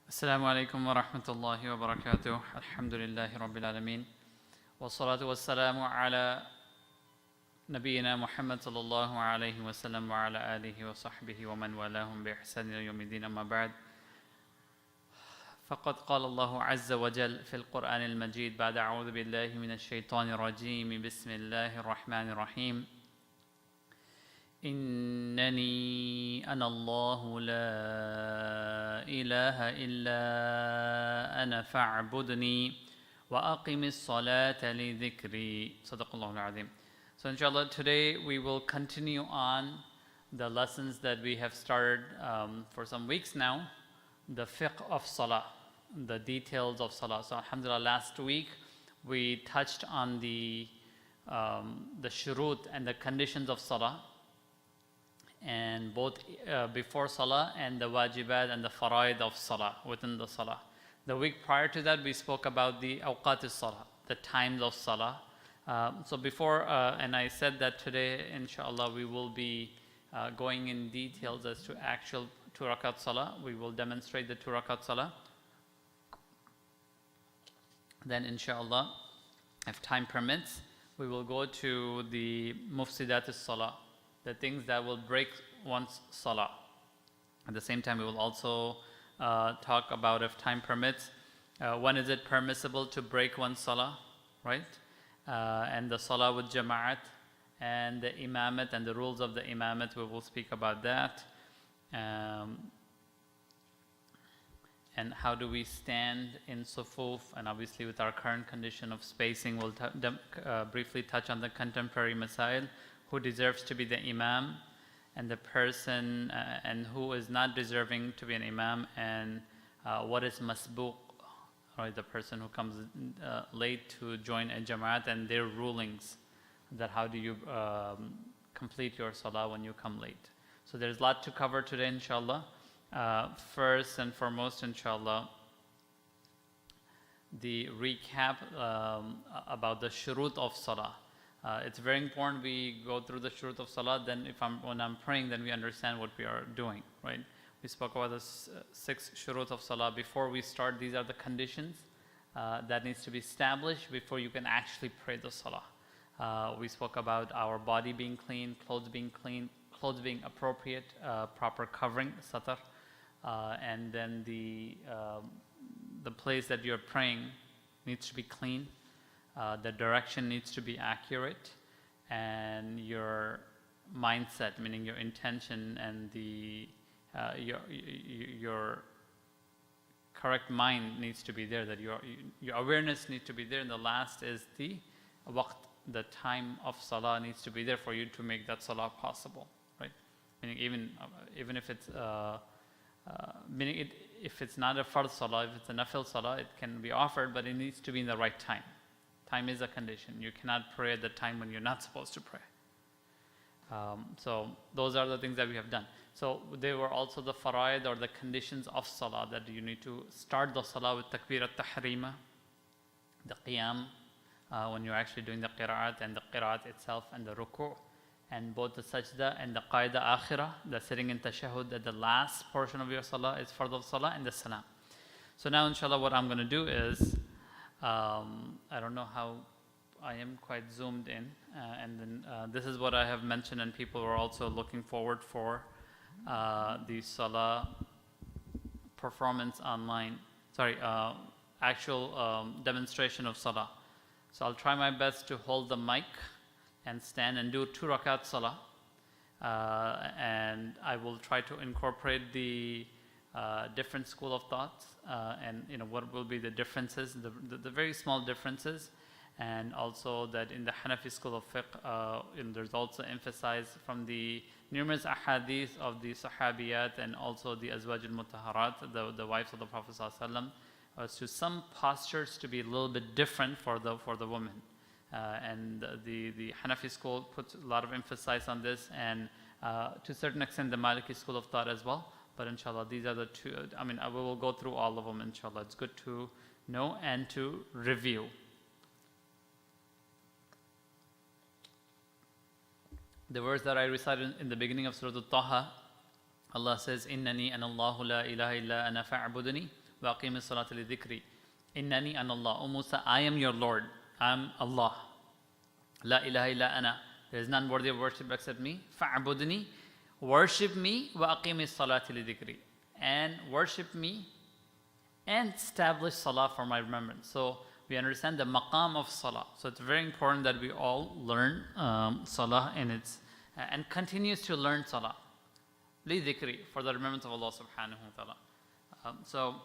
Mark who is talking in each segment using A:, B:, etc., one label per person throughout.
A: السلام عليكم ورحمة الله وبركاته. الحمد لله رب العالمين والصلاة والسلام على نبينا محمد صلى الله عليه وسلم وعلى آله وصحبه ومن والاهم بإحسان إلى يوم الدين. أما بعد، فقد قال الله عز وجل في القرآن المجيد بعد أعوذ بالله من الشيطان الرجيم بسم الله الرحمن الرحيم إنني أنا الله لا إله إلا أنا فاعبدني وأقم الصلاة لذكري. صدق الله العظيم. So inshallah, today we will continue on the lessons that we have started for some weeks now, the fiqh of salah, the details of salah. So alhamdulillah, last week we touched on the shurut and the conditions of salah, and both before salah and the wajibat and the faraid of salah within the salah. The week prior to that we spoke about the awqat salah, the times of salah. So before, and I said that today inshallah we will be going in details as to actual 2 rakat salah. We will demonstrate the 2 rakat salah. Then inshallah, if time permits, we will go to the mufsidat salah, the things that will break one's salah. At the same time, we will also talk about, if time permits, when is it permissible to break one's salah, right? And the salah with jama'at and the imamat and the rules of the imamat, we will speak about that. And how do we stand in sufuf, and obviously with our current condition of spacing, we'll briefly touch on the contemporary masail, who deserves to be the imam and the person and who is not deserving to be an imam, and what is masbuq, right, the person who comes late to join a jama'at, and their rulings, that how do you complete your salah when you come late. So there's a lot to cover today inshallah. First and foremost inshallah, the recap about the shurut of salah. It's very important we go through the shurut of salah, then when I'm praying, then we understand what we are doing, right? We spoke about the 6 shurut of salah before we start. These are the conditions that needs to be established before you can actually pray the salah. We spoke about our body being clean, clothes being appropriate, proper covering, satar, and then the place that you're praying needs to be clean. The direction needs to be accurate, and your mindset, meaning your intention and your correct mind needs to be there, that your awareness needs to be there. And the last is the waqt, the time of salah needs to be there for you to make that salah possible, right? Meaning even if it's if it's not a fard salah, if it's a nafil salah, it can be offered, but it needs to be in the right time. Time is a condition. You cannot pray at the time when you're not supposed to pray. So those are the things that we have done. So they were also the faraid, or the conditions of salah, that you need to start the salah with takbir at-tahrima, the qiyam, when you're actually doing the qira'at, and the qira'at itself, and the roku, and both the sajda and the qaida akhirah, the sitting in tashahhud, that the last portion of your salah is fard of salah, and the salam. So now inshallah what I'm going to do is, I don't know how, I am quite zoomed in, and then this is what I have mentioned, and people were also looking forward for the salah performance online, actual demonstration of salah. So I'll try my best to hold the mic and stand and do 2 rakat salah, and I will try to incorporate the different school of thoughts, and what will be the differences, the very small differences, and also that in the Hanafi school of fiqh, there's also emphasized from the numerous ahadith of the sahabiyat and also the azwaj al-mutaharat, the wives of the Prophet ﷺ, as to some postures to be a little bit different for the woman, and the Hanafi school puts a lot of emphasis on this, and to a certain extent the Maliki school of thought as well. But inshallah, these are the 2. I will go through all of them inshallah. It's good to know and to review. The verse that I recited in the beginning of Surah Taha, Allah says, "Innani ana Allahu la ilaha illa ana fa'budni وَأَقِيمِ الصَّلَاةَ لِذِكْرِي إِنَّنِي أَنَا اللَّهُ. O Musa, I am your Lord. I am Allah. La ilaha illa ana. There is none worthy of worship except me. فَاعْبُدْنِي. Worship me. وَأَقِيمِ الصَّلَاةَ لِذِكْرِي. And worship me and establish salah for my remembrance. So we understand the maqam of salah. So it's very important that we all learn salah in its and continues to learn salah. Li dhikri, for the remembrance of Allah subhanahu wa ta'ala. So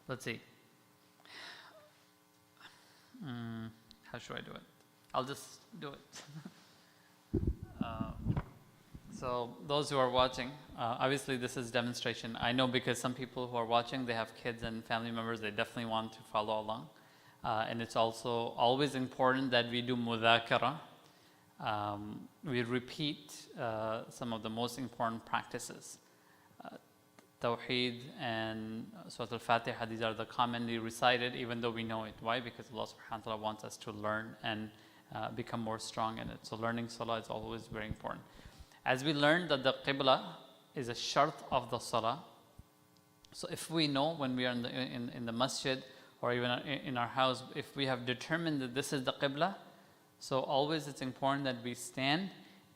A: let's see. How should I do it? I'll just do it. So those who are watching, obviously this is demonstration. I know because some people who are watching, they have kids and family members, they definitely want to follow along. And it's also always important that we do mudhakara. We repeat some of the most important practices. Tawheed and Surah Al-Fatiha, these are the commonly recited, even though we know it. Why? Because Allah subhanahu wa ta'ala wants us to learn and become more strong in it. So learning salah is always very important. As we learned that the qibla is a shart of the salah, so if we know when we are in the masjid or even in our house, if we have determined that this is the qibla, so always it's important that we stand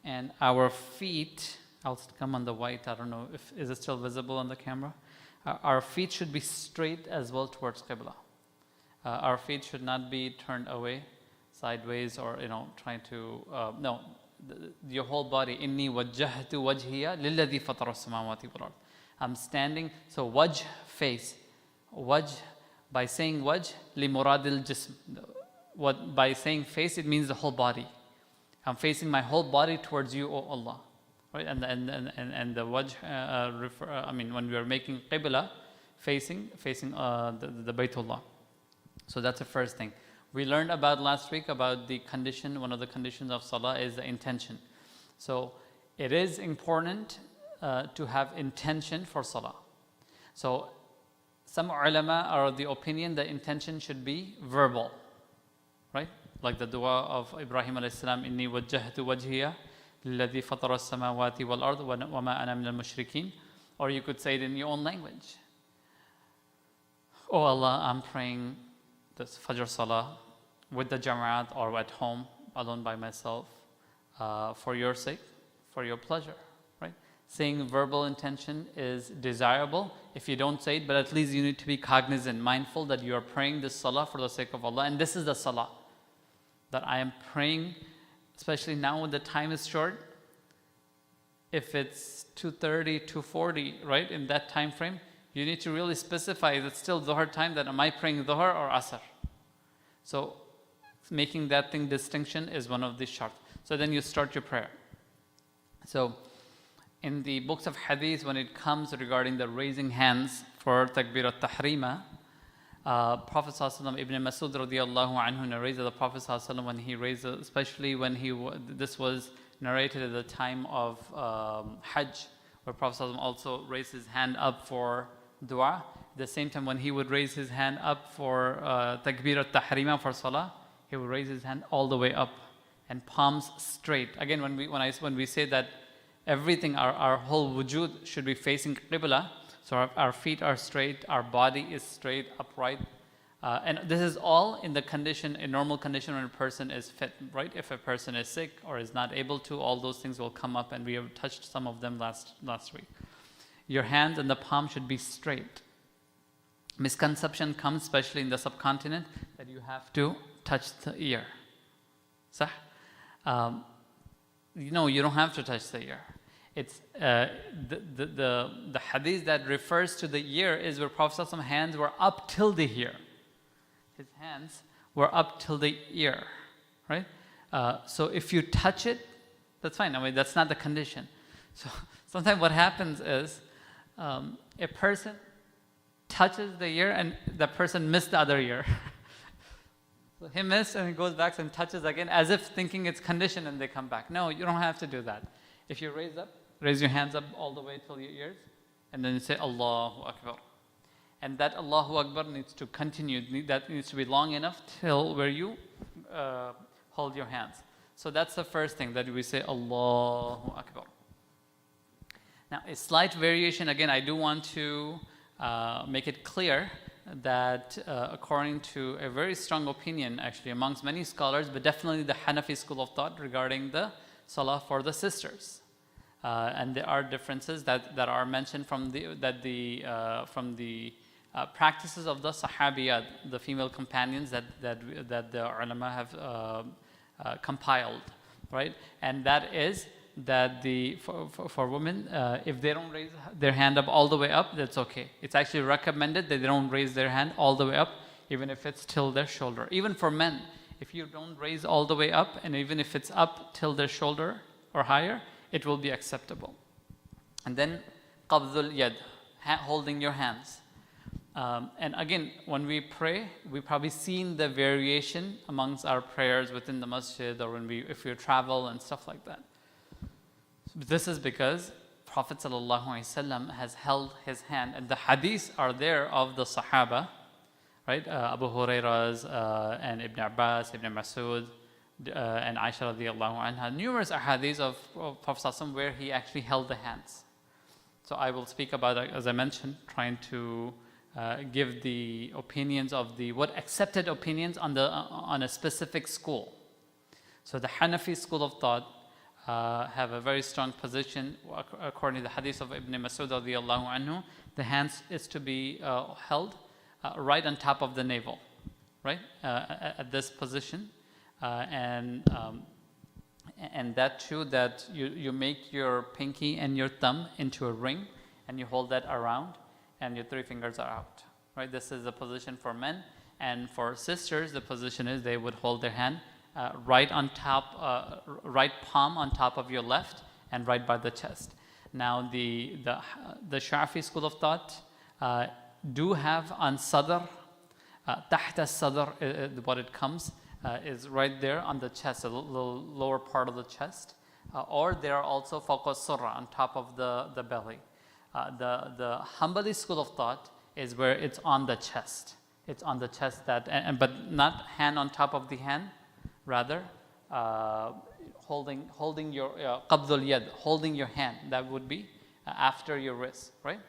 A: and our feet, I'll come on the white, I don't know, is it still visible on the camera? Our feet should be straight as well towards qibla. Our feet should not be turned away, sideways, or trying to, no. Your whole body. Inni wajjahtu wajhiya lilladhi fatara as-samawati wal ard. I'm standing. So wajh, face. Wajh, by saying wajh, li muradil jism. By saying face, it means the whole body. I'm facing my whole body towards you, O Allah. Right? And the wajh, when we are making qibla, facing the Baytullah. So that's the first thing. We learned about last week about the condition, one of the conditions of salah is the intention. So it is important to have intention for salah. So some ulama are of the opinion that intention should be verbal, right? Like the dua of Ibrahim alayhi salam, inni wajjahtu wajhiya lilladhi fatara as-samawati wal ard wa ma ana min al-mushrikeen. Or you could say it in your own language. Oh Allah, I'm praying this fajr salah with the jama'at or at home, alone by myself, for your sake, for your pleasure, right? Saying verbal intention is desirable if you don't say it, but at least you need to be cognizant, mindful that you are praying this salah for the sake of Allah, and this is the salah that I am praying, especially now when the time is short. If it's 2:30, 2:40, right, in that time frame, you need to really specify, is it still Dhuhr time, that am I praying Dhuhr or Asr? So making that thing distinction is one of the shart. So then you start your prayer. So in the books of Hadiths, when it comes regarding the raising hands for Takbir al-Tahrima, Prophet ﷺ, Ibn Masud radiallahu anhu narrates that the Prophet ﷺ, when he raised, especially when this was narrated at the time of Hajj, where Prophet ﷺ also raised his hand up for dua. At the same time, when he would raise his hand up for Takbir al-Tahrima for Salah, he would raise his hand all the way up and palms straight. Again, when we say that everything, our whole wujud should be facing qibla, so our feet are straight, our body is straight, upright. And this is all in the condition, a normal condition when a person is fit, right? If a person is sick or is not able to, all those things will come up, and we have touched some of them last week. Your hands and the palm should be straight. Misconception comes, especially in the subcontinent, that you have to touch the ear. Sah? No, you don't have to touch the ear. It's the hadith that refers to the ear is where Prophet's hands were up till the ear. His hands were up till the ear, right? So if you touch it, that's fine. I mean, that's not the condition. So sometimes what happens is a person touches the ear and the person missed the other ear. So he missed and he goes back and touches again as if thinking it's conditioned, and they come back. No, you don't have to do that. If you raise your hands up all the way till your ears, and then you say Allahu Akbar. And that Allahu Akbar needs to continue. That needs to be long enough till where you hold your hands. So that's the first thing, that we say Allahu Akbar. Now, a slight variation, again, I do want to make it clear that according to a very strong opinion actually amongst many scholars, but definitely the Hanafi school of thought regarding the salah for the sisters. And there are differences that are mentioned from the practices of the Sahabiyat, the female companions that the ulama have compiled, right? And that is that for women, if they don't raise their hand up all the way up, that's okay. It's actually recommended that they don't raise their hand all the way up, even if it's till their shoulder. Even for men, if you don't raise all the way up, and even if it's up till their shoulder or higher, it will be acceptable. And then qabdul yad, holding your hands. And again, when we pray, we've probably seen the variation amongst our prayers within the masjid, or if we travel and stuff like that. This is because Prophet ﷺ has held his hand, and the hadiths are there of the Sahaba, right? Abu Hurairah's and Ibn Abbas, Ibn Masud, and Aisha radiallahu anha. Numerous hadiths of Prophet ﷺ where he actually held the hands. So I will speak about, as I mentioned, trying to give the opinions of what accepted opinions on a specific school. So the Hanafi school of thought have a very strong position. According to the hadith of Ibn Masud radiallahu anhu, the hands is to be held right on top of the navel, right, at this position, and that too, that you make your pinky and your thumb into a ring, and you hold that around, and your three fingers are out, right? This is the position for men, and for sisters, the position is they would hold their hand right on top, right palm on top of your left, and right by the chest. Now, the Shafi school of thought do have on sadr, tahta sadr, what it comes is right there on the chest, the lower part of the chest, or there are also fawqa surra, on top of the belly. The Hanbali school of thought is where it's on the chest. It's on the chest but not hand on top of the hand. Rather, holding your qabdul yad, holding your hand, that would be after your wrist, right?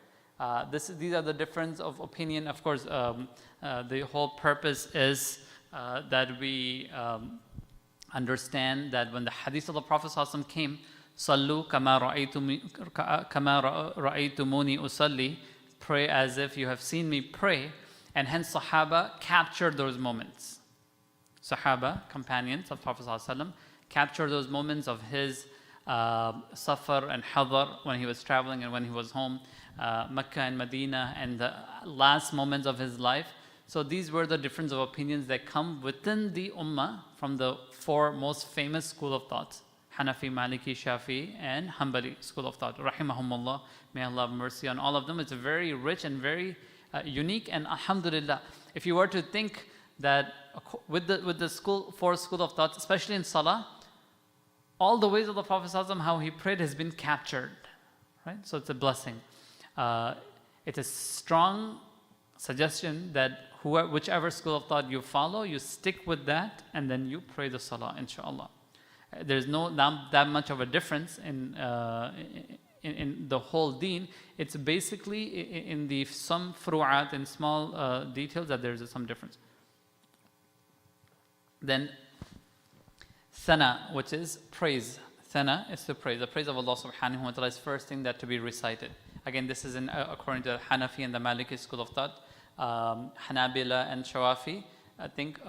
A: These are the difference of opinion. Of course, the whole purpose is that we understand that when the hadith of the Prophet ﷺ came, Sallu kama ra'aytumuni usalli, pray as if you have seen me pray, and hence Sahaba captured those moments. Sahaba, companions of Prophet ﷺ, captured those moments of his safar and hadar, when he was traveling and when he was home, Mecca and Medina, and the last moments of his life. So these were the difference of opinions that come within the ummah from the four most famous school of thoughts: Hanafi, Maliki, Shafi, and Hanbali school of thought. Rahimahumullah, may Allah have mercy on all of them. It's very rich and very unique, and alhamdulillah, if you were to think that with the four school of thoughts, especially in Salah, all the ways of the Prophet ﷺ, how he prayed, has been captured, right? So it's a blessing. It's a strong suggestion that whichever school of thought you follow, you stick with that, and then you pray the Salah, inshallah. There's not that much of a difference in the whole deen. It's basically in some furu'at, in small details, that there's some difference. Then thana, which is praise. Thana is to praise. The praise of Allah subhanahu wa ta'ala is first thing that to be recited. Again, this is according to the Hanafi and the Maliki school of thought. Hanabila and Shawafi, I think,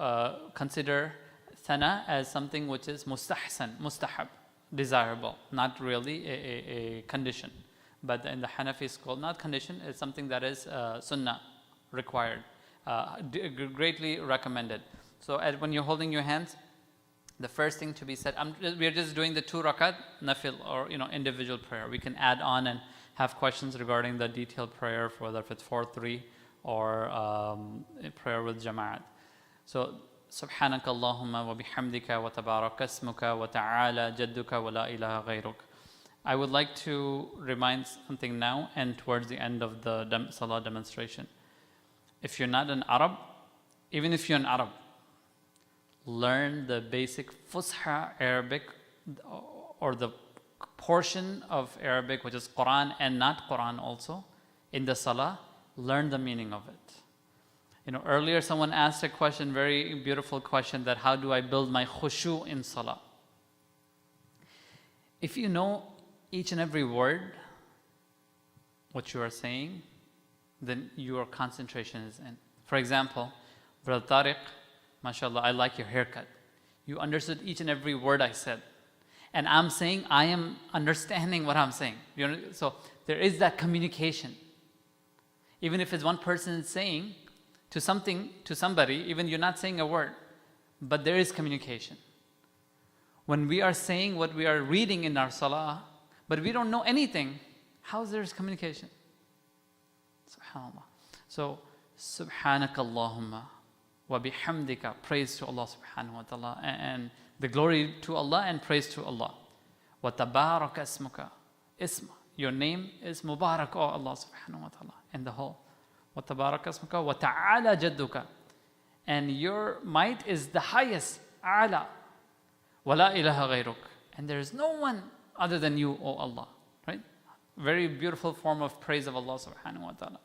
A: consider thana as something which is mustahsan, mustahab, desirable, not really a condition. But in the Hanafi school, not condition, it's something that is sunnah, required, greatly recommended. So when you're holding your hands, the first thing to be said, we're just doing the 2 rakat nafil, or individual prayer. We can add on and have questions regarding the detailed prayer, whether if it's 4-3 or prayer with jama'at. So Subhanaka Allahumma wa bihamdika wa tabaraka ismuka wa ta'ala jadduka wa la ilaha ghayruk. I would like to remind something now and towards the end of the Salah demonstration. If you're not an Arab, even if you're an Arab, learn the basic Fusha Arabic, or the portion of Arabic which is Quran and not Quran also, in the Salah, learn the meaning of it. Earlier someone asked a question, very beautiful question, that how do I build my khushu in salah? If you know each and every word, what you are saying, then your concentration is in. For example, Brother Tariq, mashallah, I like your haircut. You understood each and every word I said. And I'm saying, I am understanding what I'm saying. So there is that communication. Even if it's one person saying to somebody, even you're not saying a word, but there is communication. When we are saying what we are reading in our salah, but we don't know anything, how is there communication? SubhanAllah. So, Subhanaka Allahumma wa bihamdika, praise to Allah subhanahu wa ta'ala, and the glory to Allah and praise to Allah. Wa tabarak asmuka, isma, your name is Mubarak, oh Allah subhanahu wa ta'ala, and the whole. Wa tabarak asmuka wa ta'ala jadduka, and your might is the highest, a'la, wa la ilaha ghayruk, and there is no one other than you, oh Allah. Right? Very beautiful form of praise of Allah subhanahu wa ta'ala.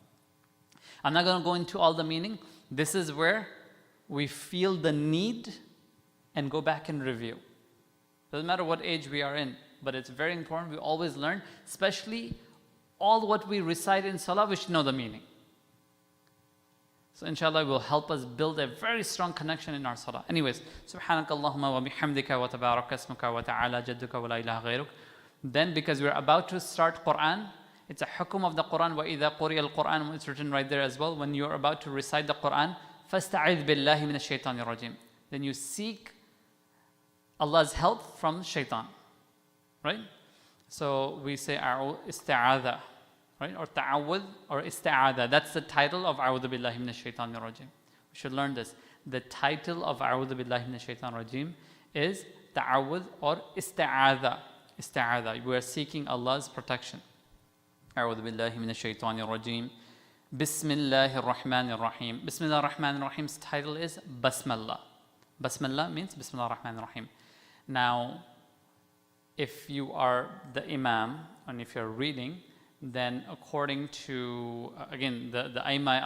A: I'm not going to go into all the meaning. This is where we feel the need and go back and review. Doesn't matter what age we are in, but it's very important we always learn, especially all what we recite in salah, we should know the meaning. So inshallah it will help us build a very strong connection in our salah. Anyways, Subhanaka Allahumma wa bihamdika wa tabarak asmuka wa ta'ala jadduka wa la ilaha ghayruk. Then because we're about to start Quran, it's a hukum of the Quran, وَإِذَا قُرِيَ الْقُرْآنُ, it's written right there as well. When you're about to recite the Quran, فَاسْتَعِذْ بِاللَّهِ مِنَ الشَّيْطَانِ الرَّجِيمِ, then you seek Allah's help from shaitan. Right? So we say isti'adha, right? Or ta'awudh or isti'adha. That's the title of أعوذ بالله من الشيطان الرجيم. We should learn this. The title of أعوذ بالله من الشيطان الرجيم is ta'awudh or isti'adha. Isti'adha. We are seeking Allah's protection. أعوذ بالله من الشيطان الرجيم. بسم الله الرحمن الرحيم. بسم الله الرحمن الرحيم's title is Basmallah. Basmallah means Bismillah ar-Rahman ar-Rahim. Now, if you are the imam and if you're reading, then according to, again, the Aimai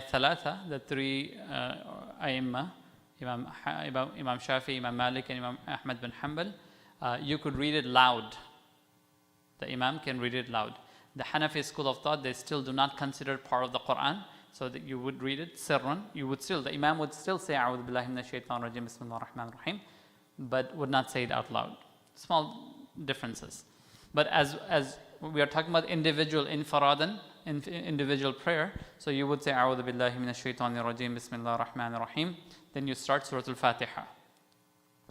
A: Thalatha, the three Aimma, Imam Shafi, Imam Malik, and Imam Ahmad bin Hanbal, you could read it loud. The imam can read it loud. The Hanafi school of thought, they still do not consider it part of the Quran, so that you would read it sirran. The imam would still say A'udhu billahi minash shaitan rajim, Bismillah ar-Rahman ar-Rahim, but would not say it out loud. Small differences. But as we are talking about individual infaradan, individual prayer, so you would say A'udhu billahi minash shaitan rajim, Bismillah ar-Rahman ar-Rahim, then you start Surah Al-Fatiha.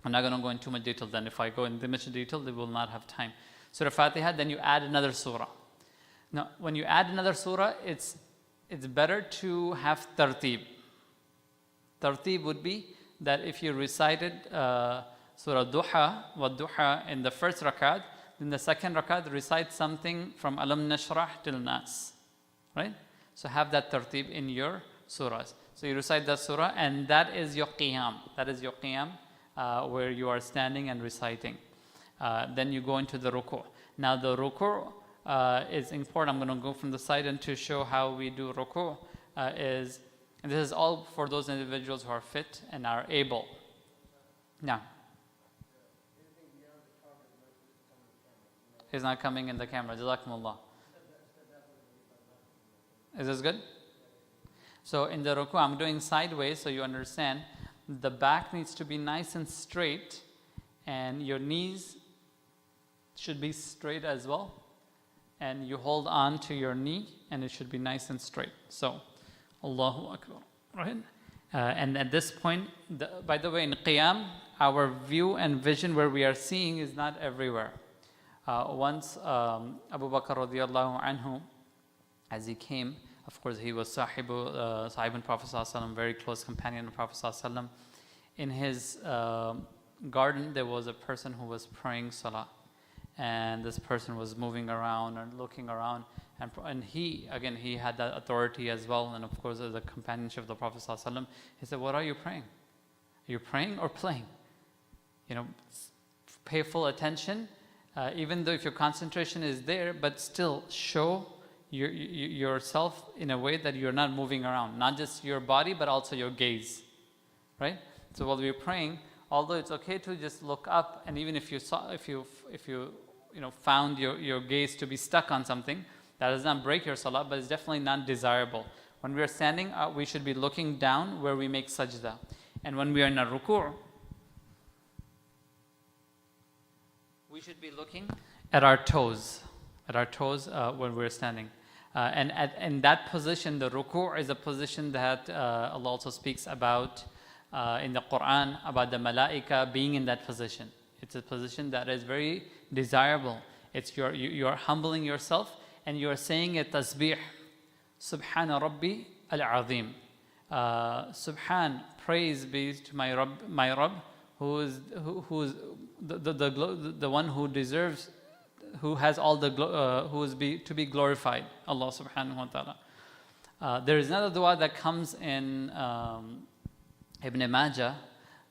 A: I'm not going to go into too much detail then. If I go into much detail, we will not have time. Surah Fatiha, then you add another surah. Now, when you add another surah, it's better to have tartib. Tartib would be that if you recited Surah Duha, wa Duha in the first rakat, then the second rakat recite something from Alam Nashrah till Nas. Right? So have that tartib in your surahs. So you recite that surah, and that is your qiyam. That is your qiyam, where you are standing and reciting. Then you go into the roku. Now the roku is important. I'm going to go from the side and to show how we do roku. And this is all for those individuals who are fit and are able. Now, he's not coming in the camera. Jazakumullah. Is this good? So in the roku, I'm doing sideways so you understand. The back needs to be nice and straight, and your knees should be straight as well. And you hold on to your knee, and it should be nice and straight. So, Allahu Akbar. Right? And at this point, by the way, in Qiyam, our view and vision where we are seeing is not everywhere. Once Abu Bakr radiallahu anhu, as he came, of course, he was Sahibun Prophet ﷺ, very close companion of Prophet ﷺ. In his garden, there was a person who was praying Salah. And this person was moving around and looking around. And he had that authority as well. And of course, the companionship of the Prophet ﷺ. He said, what are you praying? Are you praying or playing? Pay full attention. Even though if your concentration is there, but still show yourself in a way that you're not moving around, not just your body but also your gaze, right? So while we're praying, although it's okay to just look up, and even if you found your gaze to be stuck on something, that does not break your salah, but it's definitely not desirable. When we are standing, we should be looking down where we make sajda, and when we are in a ruku', we should be looking at our toes when we're standing. And in that position, the ruku' is a position that Allah also speaks about in the Quran, about the malaika being in that position. It's a position that is very desirable. It's you're humbling yourself and you're saying a tasbih, Subhana Rabbi al-Azim. Subhan, praise be to my Rabb, who is the one who deserves, who has all the who is to be glorified, Allah subhanahu wa ta'ala. There is another dua that comes in Ibn Majah,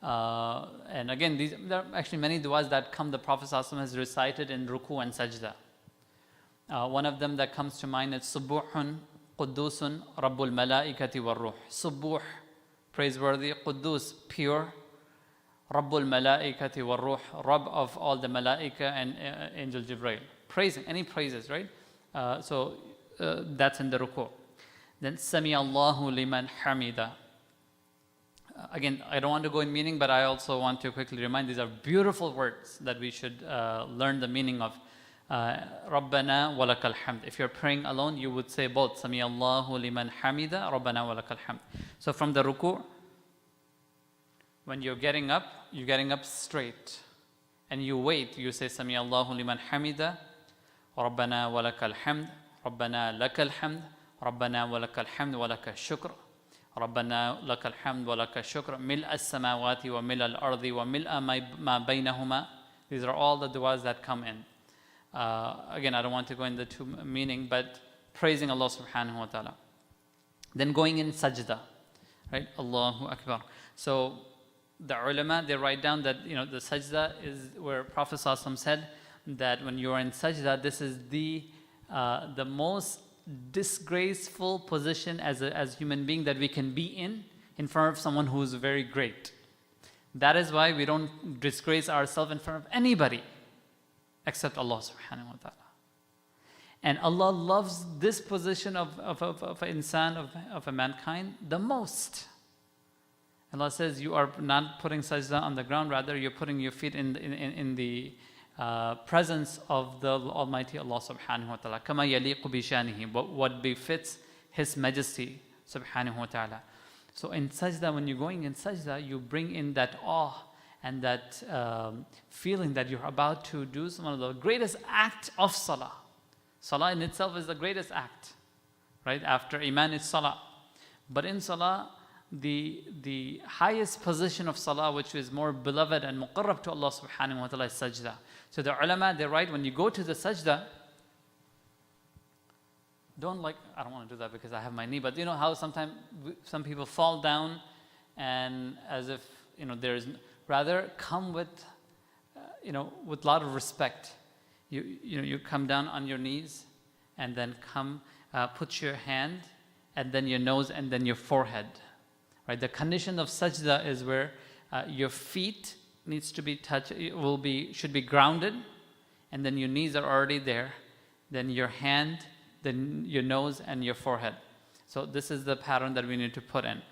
A: and again there are actually many duas that come, the Prophet ﷺ has recited in ruku and sajda. One of them that comes to mind is Subuhun Quddusun Rabbul Malaikati war Ruh. Subuh, praiseworthy, Quddus, pure, Rabbul Malaikati war Ruh, Rabb of all the Malaika and Angel Jibreel. Praising, any praises, right? So that's in the ruku. Then Sami Allahu liman hamida. Again, I don't want to go in meaning, but I also want to quickly remind, these are beautiful words that we should learn the meaning of. Rabbana walakal hamd. If you're praying alone, you would say both, Sami Allahu liman hamida, Rabbana walakal hamd. So from the ruku', when you're getting up straight, and you wait, you say Sami Allahu liman hamida, Rabbana walakal hamd, Rabbana lakal hamd, Rabbana walakal hamd walakal shukr, Rabbana lakal hamd walakal shukr, mil as-samawati wa mil al-ardi wa mil ma baynahuma. These are all the du'as that come in. Again, I don't want to go into the meaning, but praising Allah subhanahu wa ta'ala. Then going in sajda, right? Allahu Akbar. So the ulama, they write down that the sajda is where Prophet ﷺ said that when you are in sajda, this is the most disgraceful position as human being that we can be in front of someone who is very great. That is why we don't disgrace ourselves in front of anybody except Allah subhanahu wa ta'ala. And Allah loves this position of an insan, of a mankind, the most. Allah says you are not putting sajda on the ground, rather you're putting your feet in the presence of the Almighty Allah subhanahu wa ta'ala. Kama yaliqu bi shanihi, what befits His Majesty subhanahu wa ta'ala. So in sajda, when you're going in sajda, you bring in that awe and that feeling that you're about to do one of the greatest acts of salah. Salah in itself is the greatest act, right? After iman is salah. But in salah, the highest position of salah, which is more beloved and muqarrab to Allah subhanahu wa ta'ala, is sajda. So the ulama, they write, when you go to the sajda, I don't want to do that because I have my knee, but you know how sometimes some people fall down and as if, rather come with a lot of respect. You come down on your knees and then put your hand and then your nose and then your forehead. Right? The condition of sajda is where your feet needs to be touched, should be grounded, and then your knees are already there, then your hand, then your nose and your forehead. So this is the pattern that we need to put in.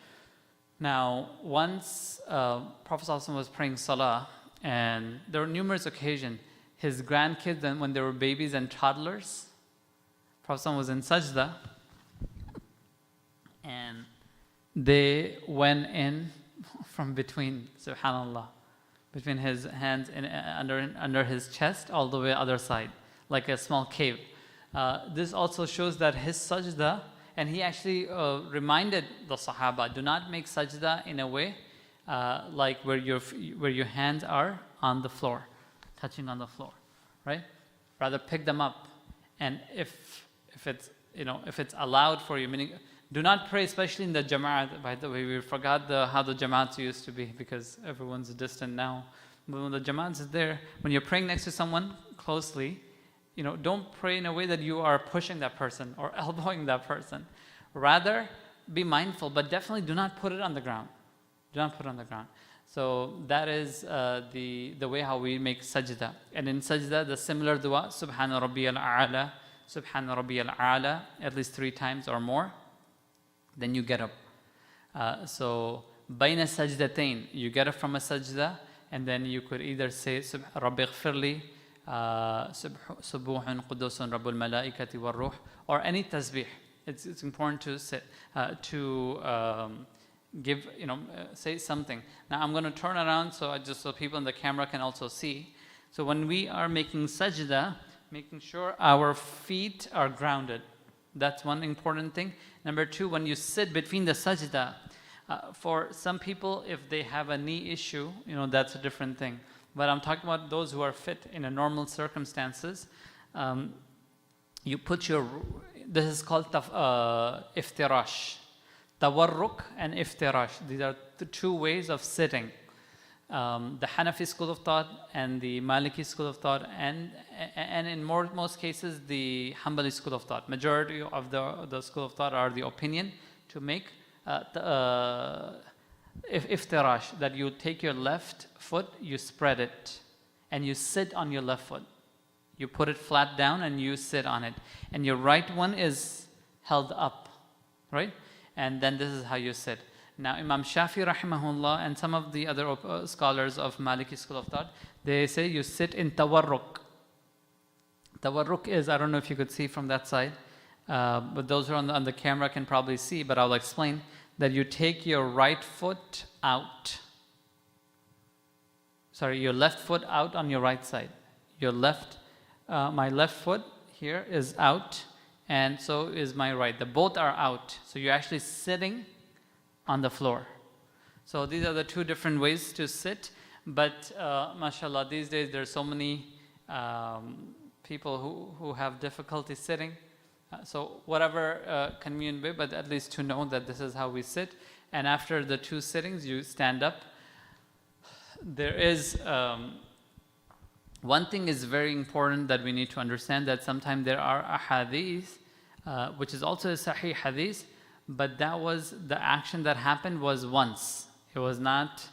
A: Now, once Prophet ﷺ was praying salah, and there were numerous occasions, his grandkids, and when they were babies and toddlers, Prophet ﷺ was in sajda, and they went in from between, subhanallah, between his hands and under his chest, all the way other side, like a small cave. This also shows that his sajda, and he actually reminded the Sahaba, do not make sajda in a way like where your hands are on the floor, touching on the floor, right? Rather pick them up, and if it's allowed for you, meaning do not pray, especially in the jama'at. By the way, we forgot how the jama'ats used to be because everyone's distant now. But when the jama'at is there, when you're praying next to someone closely, don't pray in a way that you are pushing that person or elbowing that person. Rather, be mindful, but definitely do not put it on the ground. Do not put it on the ground. So that is the way how we make sajda. And in sajda, the similar dua, Subhana rabbiyal a'la, Subhana rabbiyal a'la, at least 3 times or more. Then you get up. So bayna sajdatain, you get up from a sajda, and then you could either say Rabbi ghfirli, Subuhun Qudusun Rabbul Malaikati wa Ruh, or any tasbih. It's important to sit, give, say something. Now I'm going to turn around so people in the camera can also see. So when we are making sajda, making sure our feet are grounded. That's one important thing. Number 2, when you sit between the sajda, for some people, if they have a knee issue, that's a different thing. But I'm talking about those who are fit in a normal circumstances. You put this is called iftirash. Tawarruk and iftirash. These are the 2 ways of sitting. The Hanafi school of thought and the Maliki school of thought, and in most cases the Hanbali school of thought. Majority of the school of thought are the opinion to make iftirash, that you take your left foot, you spread it, and you sit on your left foot. You put it flat down and you sit on it. And your right one is held up, right? And then this is how you sit. Now Imam Shafi rahimahullah and some of the other scholars of Maliki school of thought, they say you sit in tawarruk. Tawarruk is, I don't know if you could see from that side, but those who are on the camera can probably see, but I'll explain that you take your right foot out. Sorry, your left foot out on your right side. My left foot here is out, and so is my right. Both are out. So you're actually sitting on the floor. So these are the 2 different ways to sit. But mashallah, these days there's so many people who have difficulty sitting. So whatever convenient way, but at least to know that this is how we sit. And after the 2 sittings, you stand up. There is one thing is very important that we need to understand, that sometimes there are ahadith, which is also a sahih hadith, but that was the action that happened was once. It was not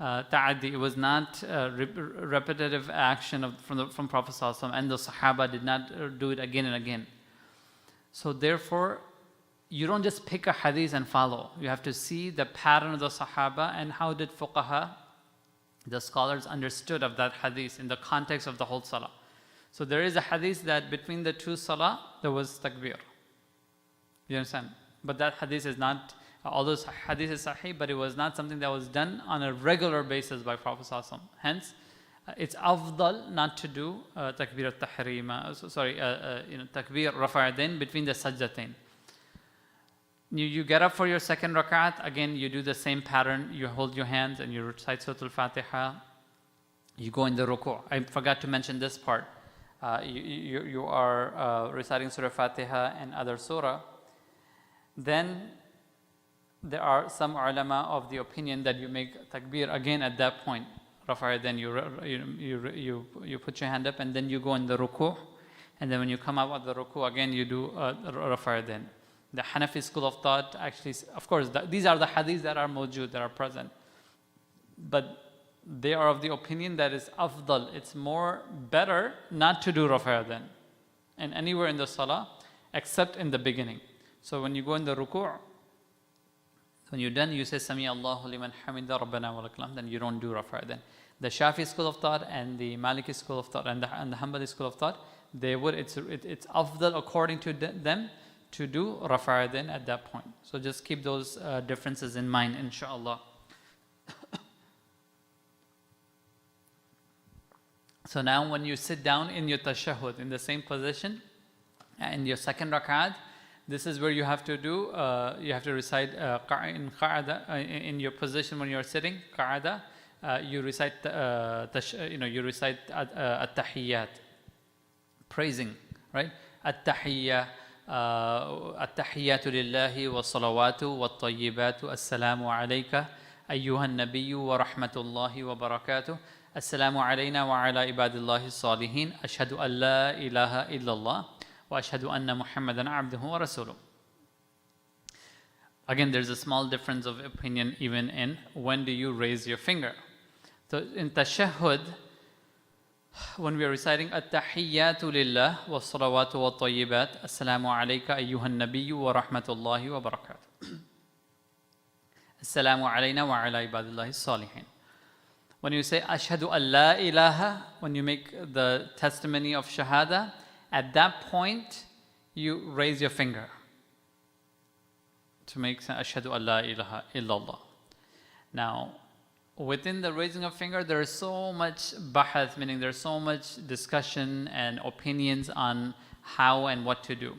A: ta'addi, it was not repetitive action from Prophet Sallallahu Alaihi Wasallam, and the Sahaba did not do it again and again. So therefore, you don't just pick a hadith and follow. You have to see the pattern of the Sahaba and how did fuqaha, the scholars, understood of that hadith in the context of the whole salah. So there is a hadith that between the 2 salah, there was takbir. You understand? But that hadith is not, although hadith is sahih, but it was not something that was done on a regular basis by Prophet Sallallahu Alaihi Wasallam. Hence, it's afdal not to do takbir al-tahrim, takbir rafa'adain between the sajdatain. You get up for your second rak'at, again you do the same pattern, you hold your hands and you recite Surah Al-Fatiha, you go in the roku. I forgot to mention this part. You are reciting Surah Al-Fatiha and other surah. Then there are some ulama of the opinion that you make takbir again at that point. Rafa, then you put your hand up and then you go in the ruku, and then when you come out of the ruku again you do rafa then. The Hanafi school of thought actually, of course, these are the hadiths that are mawjud, that are present, but they are of the opinion that is afdal. It's better not to do rafa then, and anywhere in the salah except in the beginning. So when you go in the ruku', when you're done, you say Sami Allahu liman hamida Rabbana wa lakal hamd, then you don't do rafa then. The Shafi school of thought and the Maliki school of thought and the Hanbali school of thought, it's afdal according to them to do rafa then at that point. So just keep those differences in mind, inshallah. So now when you sit down in your tashahhud, in the same position, in your second rak'at, this is where you have to do, you have to recite in your position when you are sitting, qa'ada, you recite, at-tahiyyat, praising, right? At-tahiyya, at-tahiyyatu lillahi wa salawatu wa tayyibatu, assalamu alayka, ayyuhan nabiyyu wa rahmatullahi wa barakatuh. Assalamu alayna wa ala ibadillahi salihin. Ashhadu an la ilaha illallah wa ashhadu anna Muhammadan abduhu wa rasuluh. Again, there's a small difference of opinion even in when do you raise your finger. So in tashahhud, when we are reciting at-tahiyyatu lillah wa salawatu wa tayyibat, assalamu alayka ayyuhan nabiyyu wa rahmatullahi wa barakatuh. Assalamu alayna wa ala ibadillahi salihin. When you say ashhadu an la ilaha, when you make the testimony of shahada, at that point you raise your finger to make ashhadu an la ilaha illallah. Now, within the raising of finger, there is so much bahath, meaning there's so much discussion and opinions on how and what to do.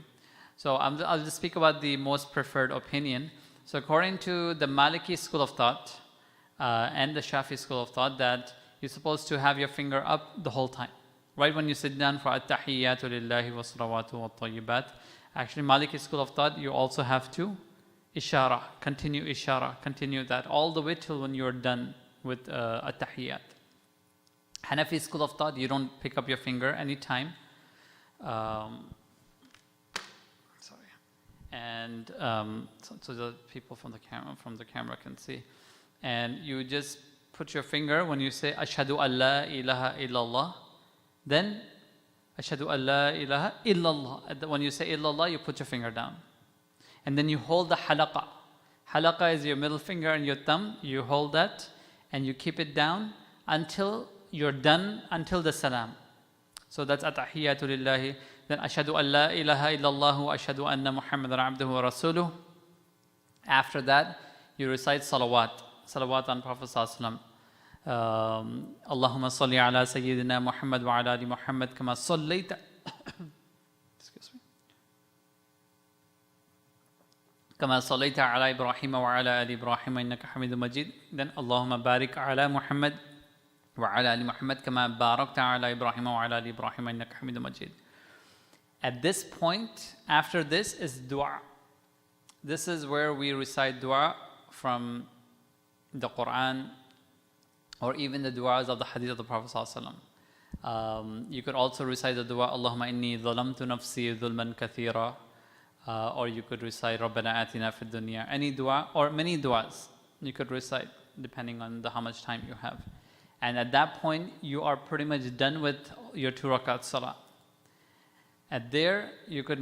A: So I'll just speak about the most preferred opinion. So according to the Maliki school of thought and the Shafi school of thought, that you're supposed to have your finger up the whole time. Right when you sit down for at-tahiyyatu lillahi wa salawatu wa tayyibat, actually Maliki school of thought, you also have to continue that all the way till when you're done with at-tahiyyat. Hanafi school of thought, you don't pick up your finger anytime. And so the people from the camera can see. And you just put your finger when you say ashhadu an la ilaha illallah, then ashhadu an la ilaha illallah. When you say illallah, you put your finger down. And then you hold the halaqa. Halaqa is your middle finger and your thumb. You hold that and you keep it down until you're done, until the salam. So that's at-tahiyyatu lillahi. Then ashhadu an la ilaha illallah wa ashhadu anna Muhammadan abduhu wa rasuluh. After that, you recite salawat on Prophet sallallahu alaihi wasallam. Allahumma salli ala sayyidina Muhammad wa ala ali Muhammad kama sallaita. Excuse me. كما صليت على إبراهيم وعلى آل إبراهيم إنك حميد مجيد. Then اللهم بارك على محمد وعلى آل محمد كما باركت على إبراهيم وعلى آل إبراهيم إنك حميد مجيد. At this point, after this is dua. This is where we recite dua from the Quran or even the duas of the Hadith of the Prophet ﷺ. You could also recite the dua Allahumma inni dhalamtu nafsi dhulman kathira. Or you could recite Rabbana atina fid dunya. Any dua or many duas you could recite depending on how much time you have. And at that point, you are pretty much done with your 2 rakat salah. At there, you could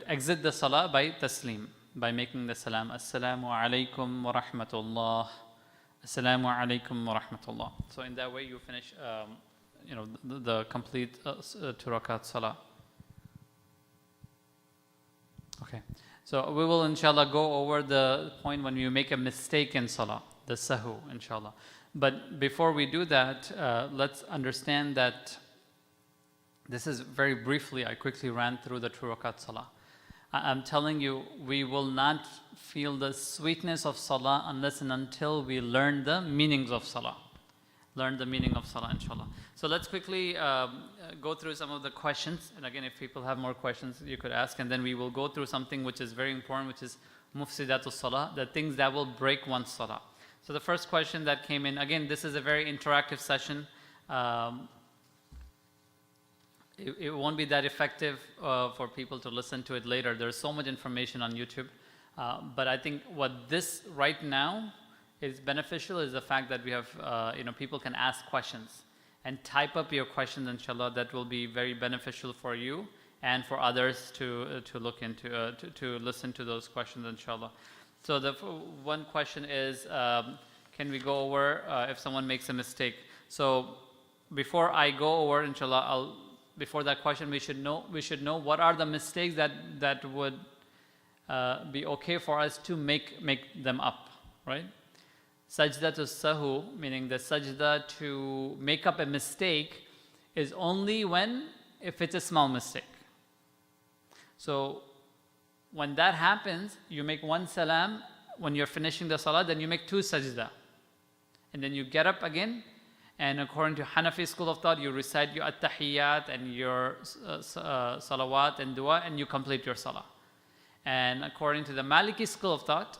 A: exit the salah by taslim, by making the salam. Assalamu alaikum wa rahmatullah. Assalamu alaikum wa rahmatullah. So in that way, you finish, the complete 2 rakat salah. Okay, so we will inshallah go over the point when you make a mistake in salah, the sahu, inshallah. But before we do that, let's understand that this is very briefly, I quickly ran through the 2 rakat salah. I'm telling you, we will not feel the sweetness of salah unless and until we learn the meanings of salah. Learn the meaning of salah, inshallah. So let's quickly go through some of the questions. And again, if people have more questions, you could ask. And then we will go through something which is very important, which is mufsidatul salah, the things that will break one's salah. So the first question that came in, again, this is a very interactive session. It won't be that effective for people to listen to it later. There's so much information on YouTube. But I think what this right now is beneficial is the fact that we have, people can ask questions and type up your questions, inshallah. That will be very beneficial for you and for others to look into, to listen to those questions, inshallah. So the one question is, can we go over if someone makes a mistake? So before I go over, inshallah, before that question, we should know what are the mistakes that would be okay for us to make them up, right? Sajda to sahu, meaning the sajda to make up a mistake, is only if it's a small mistake. So when that happens, you make 1 salam when you're finishing the salah, then you make 2 sajda. And then you get up again, and according to Hanafi school of thought, you recite your at-tahiyyat and your salawat and dua, and you complete your salah. And according to the Maliki school of thought,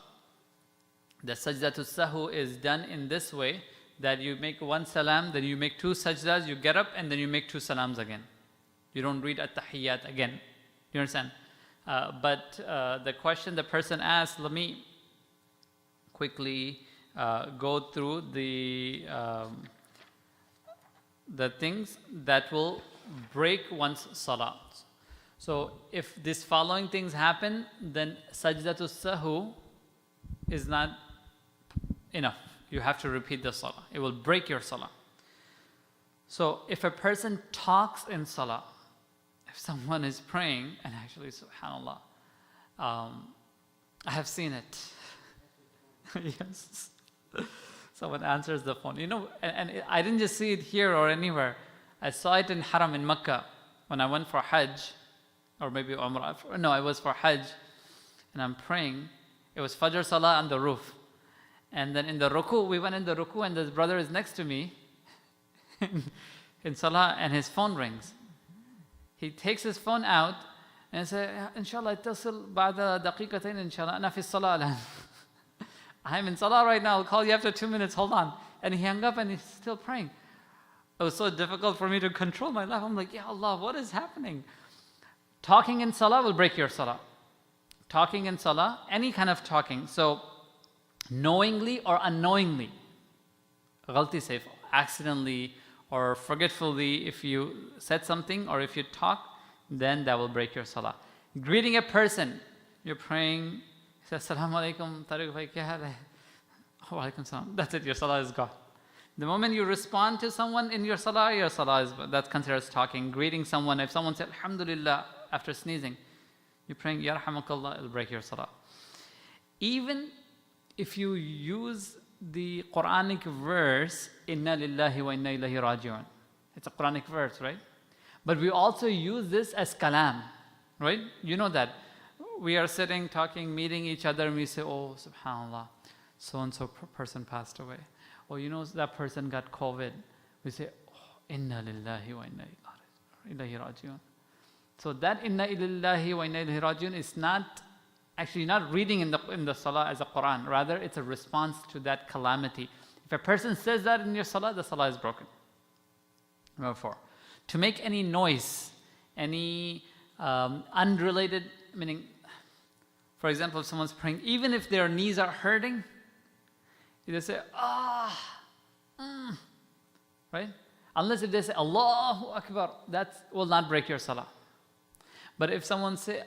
A: the sajdatul sahu is done in this way, that you make one salam, then you make two sajdas, you get up, and then you make two salams again. You don't read at-tahiyyat again. You understand? But the question the person asked, let me quickly go through the things that will break one's salah. So if these following things happen, then sajdatul sahu is not enough. You have to repeat the salah. It will break your salah. So if a person talks in salah, if someone is praying, and actually, subhanAllah, I have seen it. Yes. Someone answers the phone. You know, and I didn't just see it here or anywhere. I saw it in Haram in Mecca when I went for Hajj, or maybe Umrah. No, I was for Hajj, and I'm praying. It was Fajr Salah on the roof. And then in the roku, we went in the roku, and this brother is next to me in Salah, and his phone rings. He takes his phone out and says, Inshallah, اتصل بعد دقيقتين إن شاء الله أنا في الصلاة الآن. I'm in Salah right now, I'll call you after 2 minutes, hold on. And he hung up and he's still praying. It was so difficult for me to control my laugh. I'm like, Ya Allah, what is happening? Talking in Salah will break your Salah. Talking in Salah, any kind of talking. So, knowingly or unknowingly, ghalti se, accidentally or forgetfully, if you said something or if you talk, then that will break your Salah. Greeting a person, you're praying, he says, Assalamu alaikum, Tariq bhai, kya haal hai? Wa alaikum salam. That's it, your Salah is gone. The moment you respond to someone in your Salah is, that's considered as talking. Greeting someone, if someone said, Alhamdulillah, after sneezing, you're praying, Yarhamakallah, it'll break your Salah. Even if you use the Quranic verse, Inna lillahi wa inna ilayhi raji'un. It's a Quranic verse, right? But we also use this as kalam, right? You know that. We are sitting, talking, meeting each other, and we say, oh, subhanAllah, so-and-so person passed away. Oh, you know, that person got COVID. We say, oh, Inna lillahi wa inna ilayhi raji'un. So that Inna lillahi wa inna ilayhi raji'un is not actually not reading in the Salah as a Quran. Rather, it's a response to that calamity. If a person says that in your Salah, the Salah is broken. Number 4. To make any noise, any unrelated, meaning, for example, if someone's praying, even if their knees are hurting, you just say, right? Unless if they say, Allahu Akbar, that will not break your Salah. But if someone say,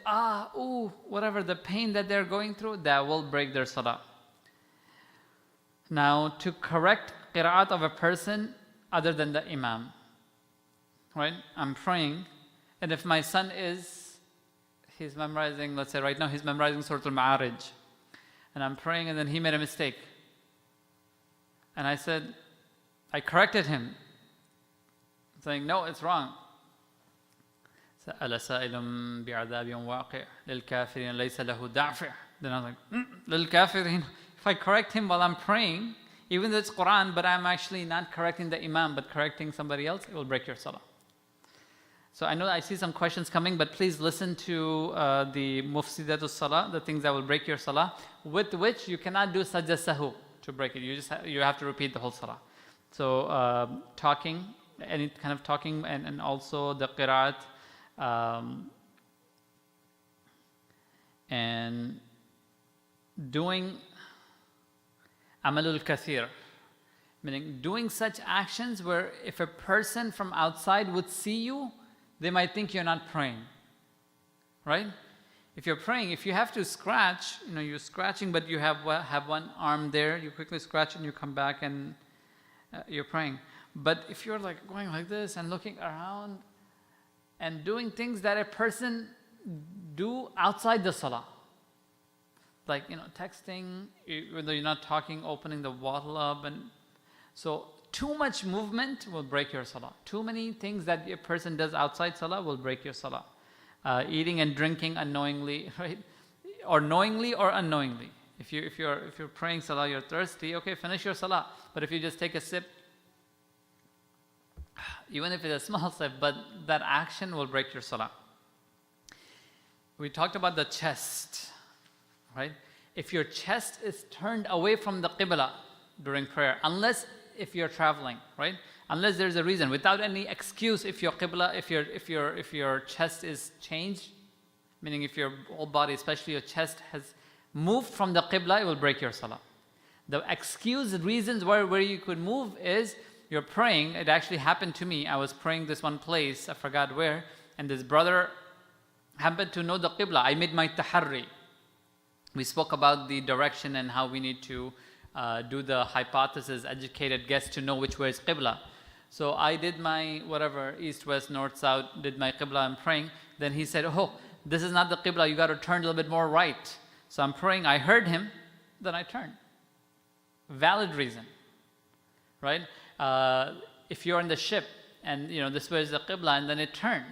A: whatever the pain that they're going through, that will break their Salah. Now, to correct qira'at of a person other than the imam, right? I'm praying, and if my son he's memorizing, let's say right now he's memorizing Surah Al-Ma'arij, and I'm praying and then he made a mistake. And I corrected him, saying, no, it's wrong. سأل سائل بعذاب واقع للكافرين ليس له دافع. Then I was like, للكافرين. If I correct him while I'm praying, even though it's Quran, but I'm actually not correcting the imam, but correcting somebody else, it will break your Salah. So I know I see some questions coming, but please listen to the mufsidatul Salah, the things that will break your Salah, with which you cannot do sajda sahu to break it. You have to repeat the whole Salah. So talking, any kind of talking, and also the qiraat, and doing amalul kathir, meaning doing such actions where if a person from outside would see you, they might think you're not praying, right? If you're praying, if you have to scratch, you're scratching, but you have one arm there, you quickly scratch and you come back and you're praying. But if you're like going like this and looking around and doing things that a person do outside the Salah, like texting, even though you're not talking, opening the bottle up, and so too much movement will break your Salah. Too many things that a person does outside Salah will break your Salah. Eating and drinking unknowingly, right? Or knowingly or unknowingly. If you're praying Salah, you're thirsty, okay, finish your Salah. But if you just take a sip, even if it's a small sip, but that action will break your Salah. We talked about the chest, right? If your chest is turned away from the qibla during prayer, unless if you're traveling, right? Unless there's a reason, without any excuse, if your qibla, if your chest is changed, meaning if your whole body, especially your chest, has moved from the qibla, it will break your salah. The excuse reasons where you could move is you're praying. It actually happened to me. I was praying this one place, I forgot where, and this brother happened to know the qibla. I made my tahari. We spoke about the direction and how we need to do the hypothesis, educated guess to know which way is qibla. So I did my whatever, east, west, north, south, did my qibla, I'm praying. Then he said, oh, this is not the qibla, you got to turn a little bit more right. So I'm praying, I heard him, then I turned. Valid reason, right? If you're in the ship and this way is the qibla and then it turned.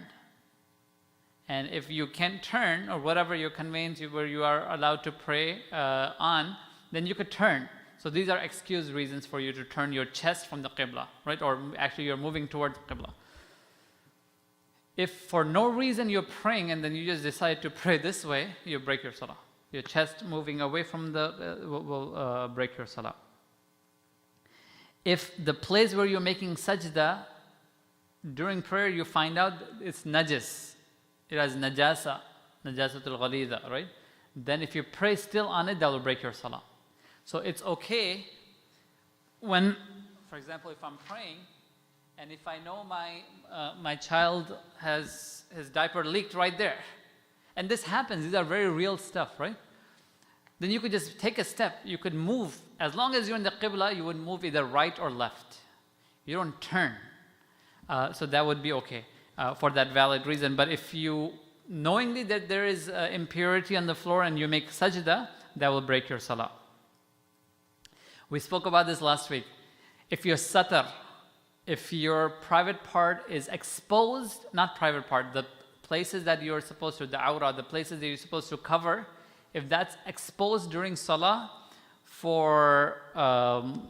A: And if you can't turn or whatever your conveyance where you are allowed to pray on, then you could turn. So these are excuse reasons for you to turn your chest from the qibla, right? Or actually you're moving towards qibla. If for no reason you're praying and then you just decide to pray this way, you break your salah. Your chest moving away from the will break your salah. If the place where you're making sajda during prayer you find out it's najis, it has najasatul ghalidha, right? Then if you pray still on it, that will break your salah. So it's okay when, for example, if I'm praying and if I know my child has his diaper leaked right there, and this happens, these are very real stuff, right? Then you could just take a step, you could move. As long as you're in the qibla, you would move either right or left. You don't turn. So that would be okay for that valid reason. But if you knowingly that there is impurity on the floor and you make sajda, that will break your salah. We spoke about this last week. If your satar, if your private part is exposed, not private part, the places that you're supposed to, the awra, the places that you're supposed to cover, if that's exposed during salah for one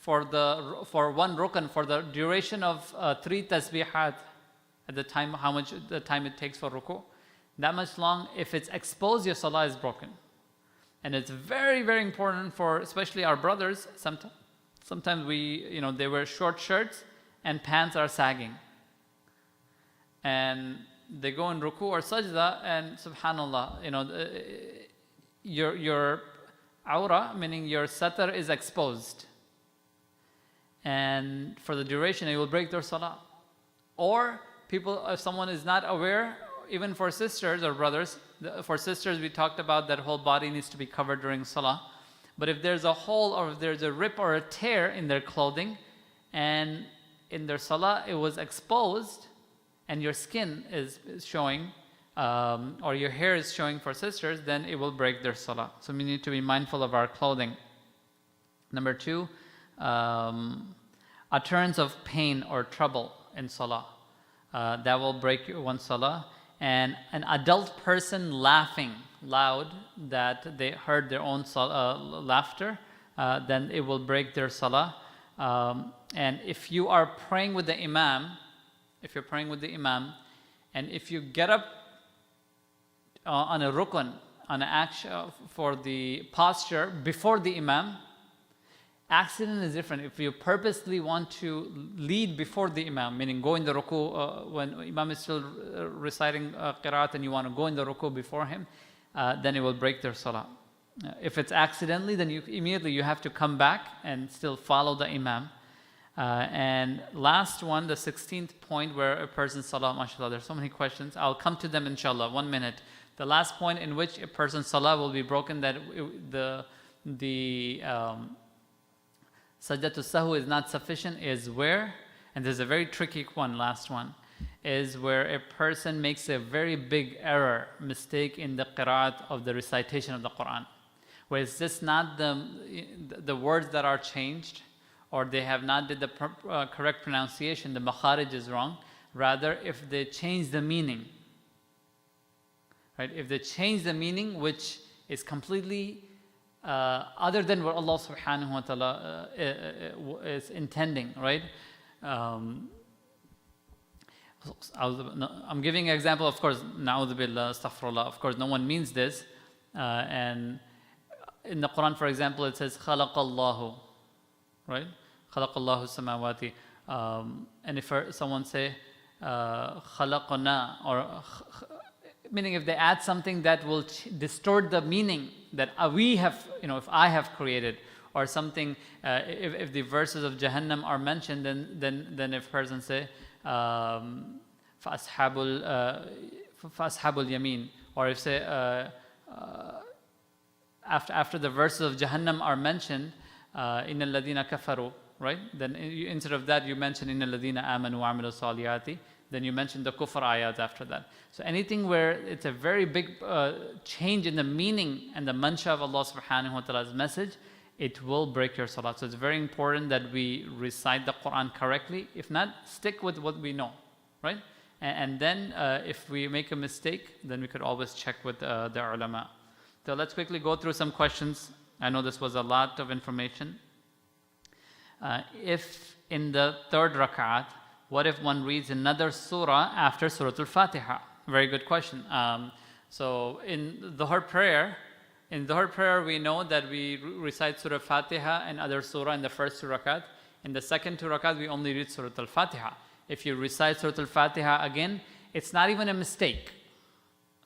A: rukn, for the duration of 3 tasbihat, at the time, how much the time it takes for ruku, that much long, if it's exposed, your salah is broken. And it's very, very important for especially our brothers. Sometimes we, they wear short shirts and pants are sagging. And they go in ruku or sajda and subhanallah, your awra, meaning your satar, is exposed. And for the duration, it will break their salah. Or people, if someone is not aware, even for sisters or brothers, for sisters we talked about that whole body needs to be covered during salah. But if there's a hole or if there's a rip or a tear in their clothing and in their salah it was exposed and your skin is showing or your hair is showing for sisters, then it will break their salah. So we need to be mindful of our clothing. Number 2, utterance of pain or trouble in salah. That will break one's salah. And an adult person laughing loud that they heard their own laughter, then it will break their salah. And if you are praying with the imam, and if you get up on a rukun, on an action for the posture before the imam, accident is different. If you purposely want to lead before the imam, meaning go in the ruku when imam is still reciting qiraat and you want to go in the ruku before him, then it will break their salah. If it's accidentally, then you have to come back and still follow the imam. And last one, the 16th point where a person's salah, mashallah, there's so many questions. I'll come to them inshallah, 1 minute. The last point in which a person's salah will be broken, that the sajdatul sahwi is not sufficient, is where, and there's a very tricky one, last one, is where a person makes a very big error, mistake in the qiraat of the recitation of the Quran, where it's just not the words that are changed, or they have not did the correct pronunciation, the makharij is wrong. Rather, if they change the meaning, right? If they change the meaning, which is completely other than what Allah subhanahu wa ta'ala is intending, right? I'm giving an example, of course, na'udhu billah, astaghfirullah, of course, no one means this. And in the Quran, for example, it says, khalaqallahu, right? Khalaqallahu samawati. And if someone say khalaqna, or meaning if they add something that will distort the meaning that we have, if I have created, or something, if the verses of Jahannam are mentioned, then if person say فَأَصْحَابُ الْيَمِينِ, or if say after the verses of Jahannam are mentioned, إِنَّ الَّذِينَ كَفَرُوا, right? Then instead of that you mention إِنَّ الَّذِينَ آمَنُوا وَعَمِلُوا الصَّالِحَاتِ, then you mention the kufr ayat after that. So anything where it's a very big change in the meaning and the mansha of Allah subhanahu wa ta'ala's message, it will break your salah. So it's very important that we recite the Quran correctly. If not, stick with what we know, right? And then if we make a mistake, then we could always check with the ulama. So let's quickly go through some questions. I know this was a lot of information. If in the third rak'at, what if one reads another surah after Surah Al-Fatiha? Very good question. So in Dhuhr prayer, we know that we recite Surah Fatiha and other surah in the first two rakat. In the second two rakat, we only read Surah Al-Fatiha. If you recite Surah Al-Fatiha again, it's not even a mistake.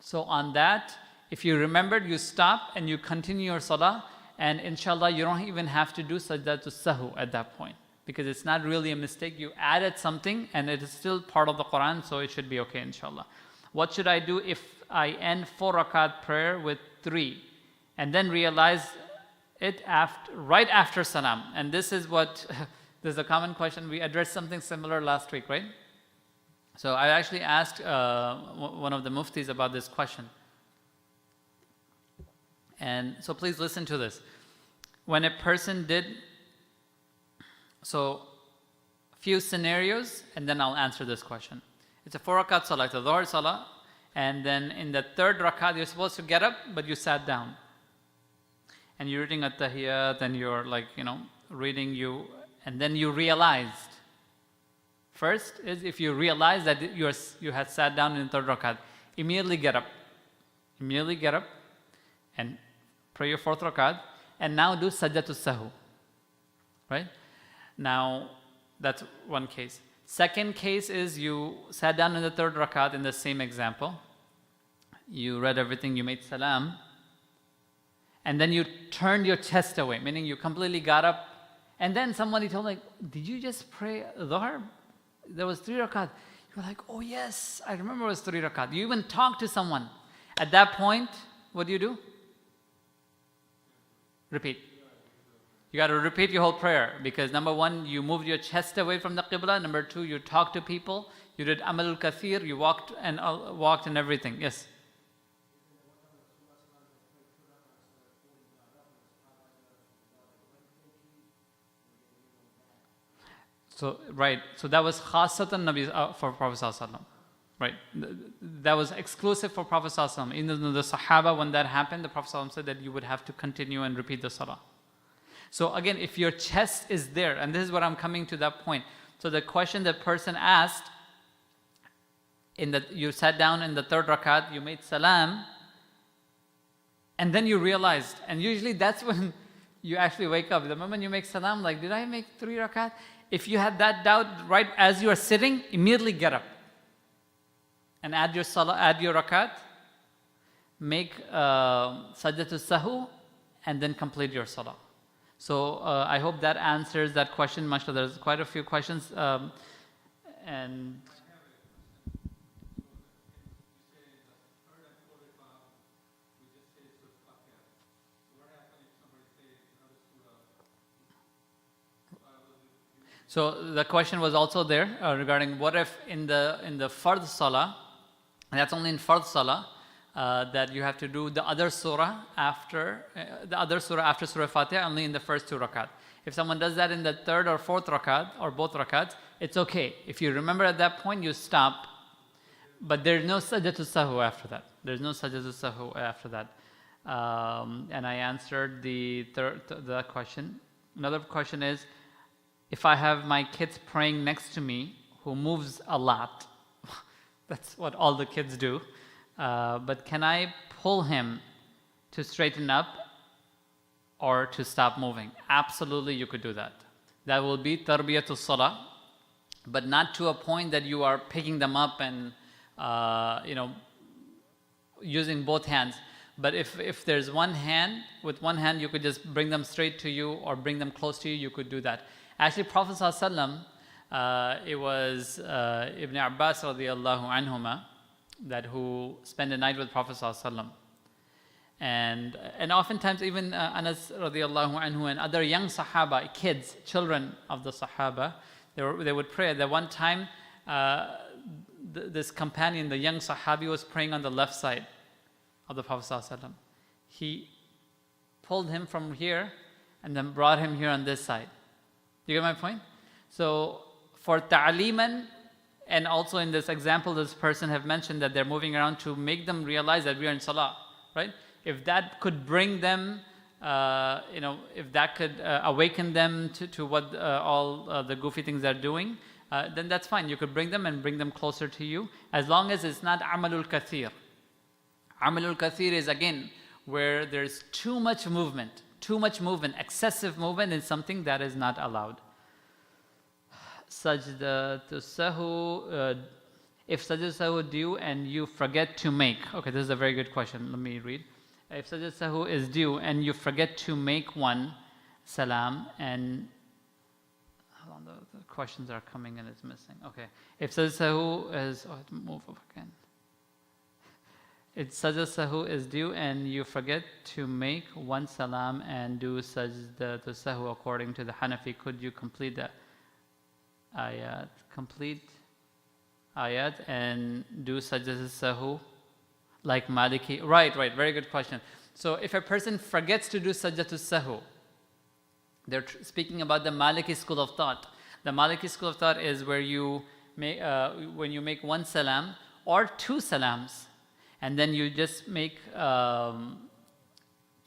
A: So on that, if you remembered, you stop and you continue your salah, and inshallah, you don't even have to do sajdatul sahu at that point, because it's not really a mistake. You added something and it is still part of the Quran, so it should be okay, inshallah. What should I do if I end 4 rakat prayer with 3 and then realize it right after salam? And this is what, this is a common question. We addressed something similar last week, right? So I actually asked one of the muftis about this question. And so please listen to this. When a person did, so few scenarios, and then I'll answer this question. It's a 4 rakat salah, it's a Dhuhr salah, and then in the third rakat you're supposed to get up, but you sat down. And you're reading at-tahiyyat, and you're reading and then you realized. First is if you realize that you had sat down in the third rakat, immediately get up. Immediately get up and pray your 4th rakat, and now do sajdatul sahu. Right? Now, that's one case. Second case is you sat down in the third rakat in the same example. You read everything, you made salam, and then you turned your chest away, meaning you completely got up, and then somebody told did you just pray Dhuhr? There was 3 rakat. You're like, oh yes, I remember it was 3 rakat. You even talked to someone. At that point, what do? Repeat. You got to repeat your whole prayer, because number 1, you moved your chest away from the qibla. Number 2, you talked to people. You did amalul kathir. You walked and everything. Yes. So right. So that was khasatan Nabi for Prophet Sallallahu Alaihi Wasallam. Right. That was exclusive for Prophet Sallallahu Alaihi Wasallam. In the Sahaba, when that happened, the Prophet Sallallahu Alaihi Wasallam said that you would have to continue and repeat the salah. So again, if your chest is there, and this is what I'm coming to that point. So the question that person asked, you sat down in the third rakat, you made salam, and then you realized, and usually that's when you actually wake up. The moment you make salam, did I make 3 rakat? If you had that doubt right as you are sitting, immediately get up and add your salah, add your rakat, make sajdatul sahu, and then complete your salah. So I hope that answers that question. Mashallah, there's quite a few questions. And so the question was also there regarding what if in the fard salah, and that's only in fard salah, that you have to do the other surah after Surah Fatiha only in the first 2 rakat. If someone does that in the third or 4th rakat or both rakats, it's okay. If you remember at that point, you stop. But there's no sajdatul sahu after that. There's no sajdatul sahu after that. And I answered the question. Another question is, if I have my kids praying next to me who moves a lot, that's what all the kids do. But can I pull him to straighten up or to stop moving? Absolutely, you could do that. That will be tarbiyatul salah, but not to a point that you are picking them up and using both hands. But if there's one hand, with one hand you could just bring them straight to you or bring them close to you, you could do that. Actually, Prophet ﷺ, it was Ibn Abbas radiallahu anhuma that who spent the night with Prophet ﷺ. And oftentimes even Anas radiallahu anhu and other young Sahaba, kids, children of the Sahaba, they would pray. That one time, this companion, the young Sahabi, was praying on the left side of the Prophet ﷺ. He pulled him from here and then brought him here on this side. You get my point? So for ta'liman, and also in this example, this person have mentioned that they're moving around to make them realize that we are in salah, right? If that could bring them, if that could awaken them to what all the goofy things they're doing, then that's fine. You could bring them and bring them closer to you, as long as it's not amalul kathir. Amalul kathir is again where there's too much movement, excessive movement is something that is not allowed. Sajda to sahu, if sajda sahu due and you forget to make. Okay, this is a very good question. Let me read. If sajda sahu is due and you forget to make one, salam, and hold on, the questions are coming and it's missing. Okay, if sajda sahu is, I have to move up again. If sajda sahu is due and you forget to make one salam and do sajda to sahu according to the Hanafi, could you complete the ayat, and do sajda to sahu like Maliki? Right, very good question. So if a person forgets to do sajda to sahu, they're speaking about the Maliki school of thought. The Maliki school of thought is where you make, when you make one salam or two salams, and then you just make two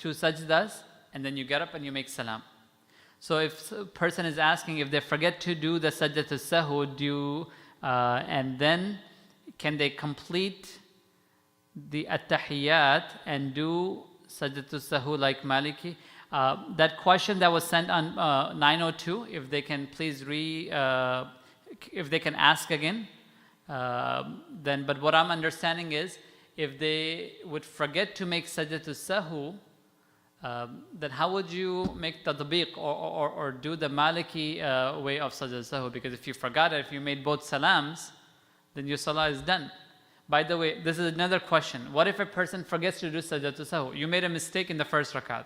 A: sajdas, and then you get up and you make salam. So if a person is asking if they forget to do the sajda to sahu, and then can they complete the at-tahiyyat and do sajda to sahu like Maliki? That question that was sent on 902, if they can please if they can ask again, then, but what I'm understanding is, if they would forget to make sajda to sahu, then how would you make tadbiq or do the Maliki way of sajda sahu? Because if you forgot it, if you made both salams, then your salah is done. By the way, this is another question. What if a person forgets to do sajda to sahu? You made a mistake in the first rakat,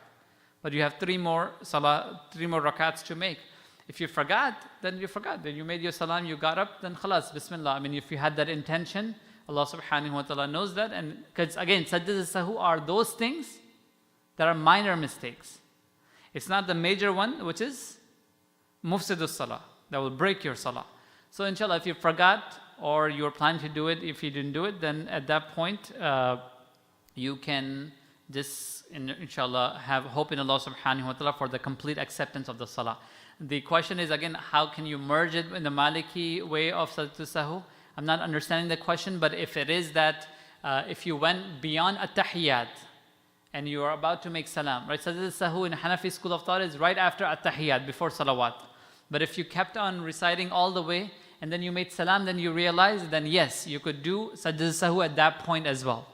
A: but you have three more rakats to make. If you forgot, then you forgot. Then you made your salam, you got up, then khalas, bismillah. I mean, if you had that intention, Allah subhanahu wa ta'ala knows that. And because again, sajda sahu are those things that are minor mistakes. It's not the major one, which is mufsidus salah, that will break your salah. So inshallah, if you forgot or you were planning to do it, if you didn't do it, then at that point, you can just, inshallah, have hope in Allah subhanahu wa ta'ala for the complete acceptance of the salah. The question is again, how can you merge it in the Maliki way of sajda sahu? I'm not understanding the question, but if it is that if you went beyond at-tahiyyat and you are about to make salam, right? Sajda sahu in Hanafi school of thought is right after at-tahiyyat, before salawat. But if you kept on reciting all the way and then you made salam, then you realize, then yes, you could do sajda sahu at that point as well.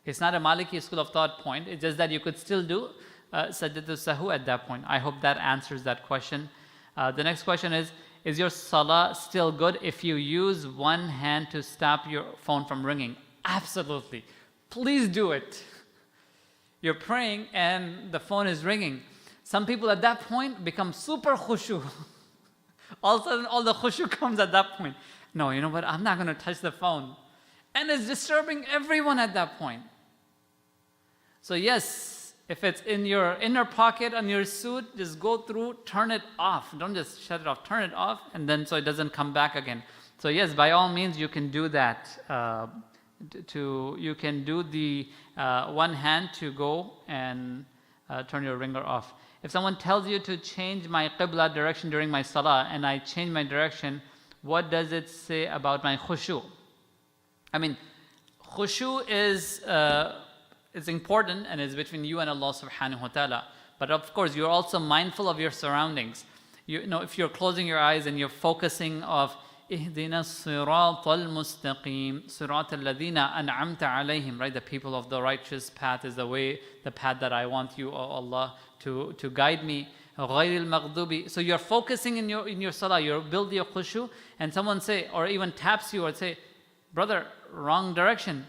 A: It's not a Maliki school of thought point. It's just that you could still do sajda sahu at that point. I hope that answers that question. The next question is your salah still good if you use one hand to stop your phone from ringing? Absolutely. Please do it. You're praying and the phone is ringing. Some people at that point become super khushu. All of a sudden, all the khushu comes at that point. No, you know what? I'm not going to touch the phone. And it's disturbing everyone at that point. So yes, if it's in your inner pocket on your suit, just go through, turn it off. Don't just shut it off. Turn it off, and then so it doesn't come back again. So yes, by all means, you can do that. You can do the one hand to go and turn your ringer off. If someone tells you to change my qibla direction during my salah, and I change my direction, what does it say about my khushu? I mean, khushu is important and is between you and Allah subhanahu wa ta'ala. But of course, you're also mindful of your surroundings. You know, if you're closing your eyes and you're focusing of اهدنا الصراط المستقيم صراط الذين أنعمت عليهم, right? The people of the righteous path is the way, the path that I want you, O Allah, to guide me. غير المغضوب. So you're focusing in your salah, you build your khushu, and someone say, or even taps you or say, brother, wrong direction,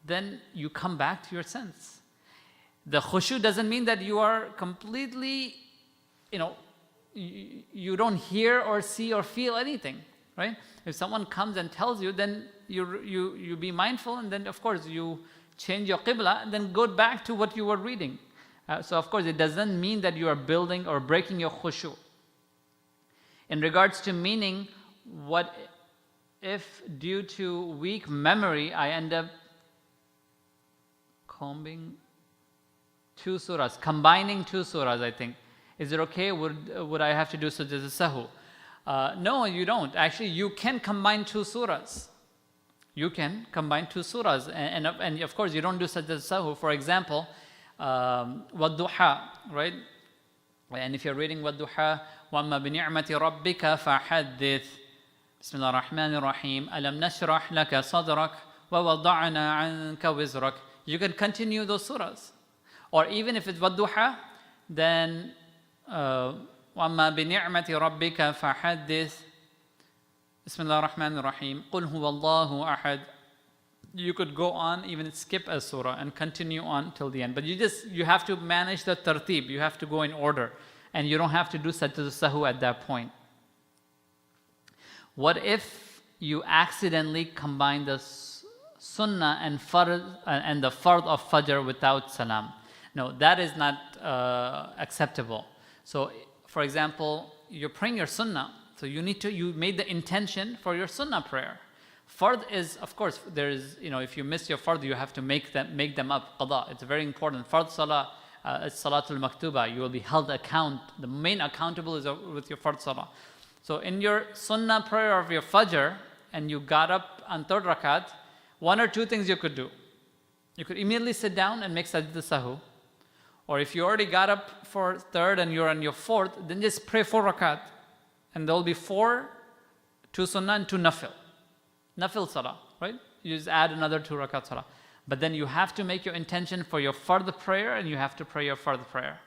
A: then you come back to your sense. The khushu doesn't mean that you are completely, you don't hear or see or feel anything, right? If someone comes and tells you, then you be mindful, and then of course you change your qibla and then go back to what you were reading. So of course it doesn't mean that you are building or breaking your khushu. In regards to meaning, what if due to weak memory I end up combining two surahs, I think. Is it okay? Would I have to do sujood sahu? No, you don't. Actually, you can combine two surahs. And of course, you don't do sujood sahu. For example, وَالضُّحَى, right? And if you're reading وَالضُّحَى, وَأَمَّا بِنِعْمَةِ رَبِّكَ فَحَدِّثْ بسم الله الرحمن الرحيم أَلَمْ نَشْرَحْ لَكَ صَدْرَكَ وَوَضَعْنَا عَنْكَ وِزْرَكَ. You can continue those surahs. Or even if it's وَالضُّحَى, then وَأَمَّا بِنِعْمَةِ رَبِّكَ فَحَدِّثْ بسم الله الرحمن الرحيم قُلْ هُوَ اللَّهُ أَحَدٌ. You could go on, even skip a surah and continue on till the end. But you have to manage the tartib. You have to go in order. And you don't have to do sujood sahu at that point. What if you accidentally combine the sunnah and the fard of fajr without salam? No, that is not acceptable. So, for example, you're praying your sunnah. So you made the intention for your sunnah prayer. Fard is, of course, if you miss your fard, you have to make them up, qada. It's very important. Fard salah, it's salatul maktuba. You will be held account. The main accountable is with your fard salah. So in your sunnah prayer of your fajr, and you got up on third rakat, one or two things you could do. You could immediately sit down and make sajda sahu. Or if you already got up for third and you're on your fourth, then just pray 4 rakat. And there will be 4, 2 sunnah and 2 nafil. Nafil salah, right? You just add another 2 rakat salah. But then you have to make your intention for your fard prayer, and you have to pray your fard prayer.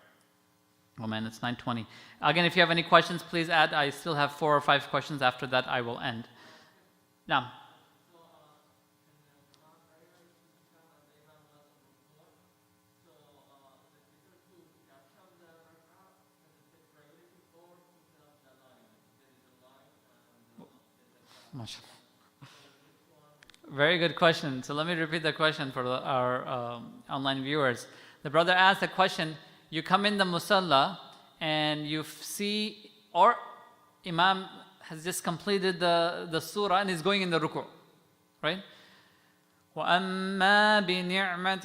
A: Oh man, it's 9:20. Again, if you have any questions, please add. I still have 4 or 5 questions. After that, I will end. Now. Very good question. So let me repeat the question for our online viewers. The brother asked the question, you come in the musalla and you see, or imam has just completed the surah and is going in the ruku, right? وَأَمَّا بِنِعْمَةِ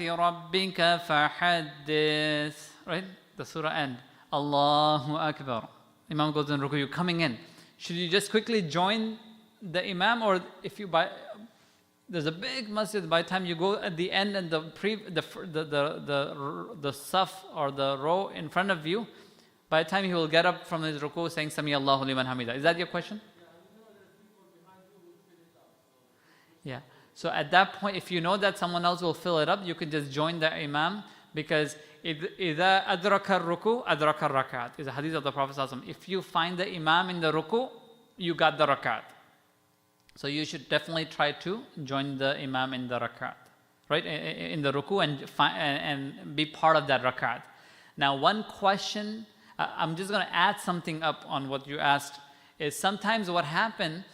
A: رَبِّكَ فَحَدِّثْ, right? The surah end. Allahu Akbar. Imam goes in ruku, you're coming in. Should you just quickly join the imam, or if you there's a big masjid, by the time you go at the end and the saf or the row in front of you, by the time he will get up from his ruku saying Sami Allahu liman hamida. Is that your question? Yeah. So at that point, if you know that someone else will fill it up, you can just join the imam, because إِذَا أَدْرَكَ الرُّكُوعَ أَدْرَكَ الرَّكَعَةِ is a hadith of the Prophet ﷺ. If you find the imam in the ruku, you got the rakat. So you should definitely try to join the imam in the rakat, right? In the ruku, and be part of that rakat. Now, one question, I'm just going to add something up on what you asked, is sometimes what happens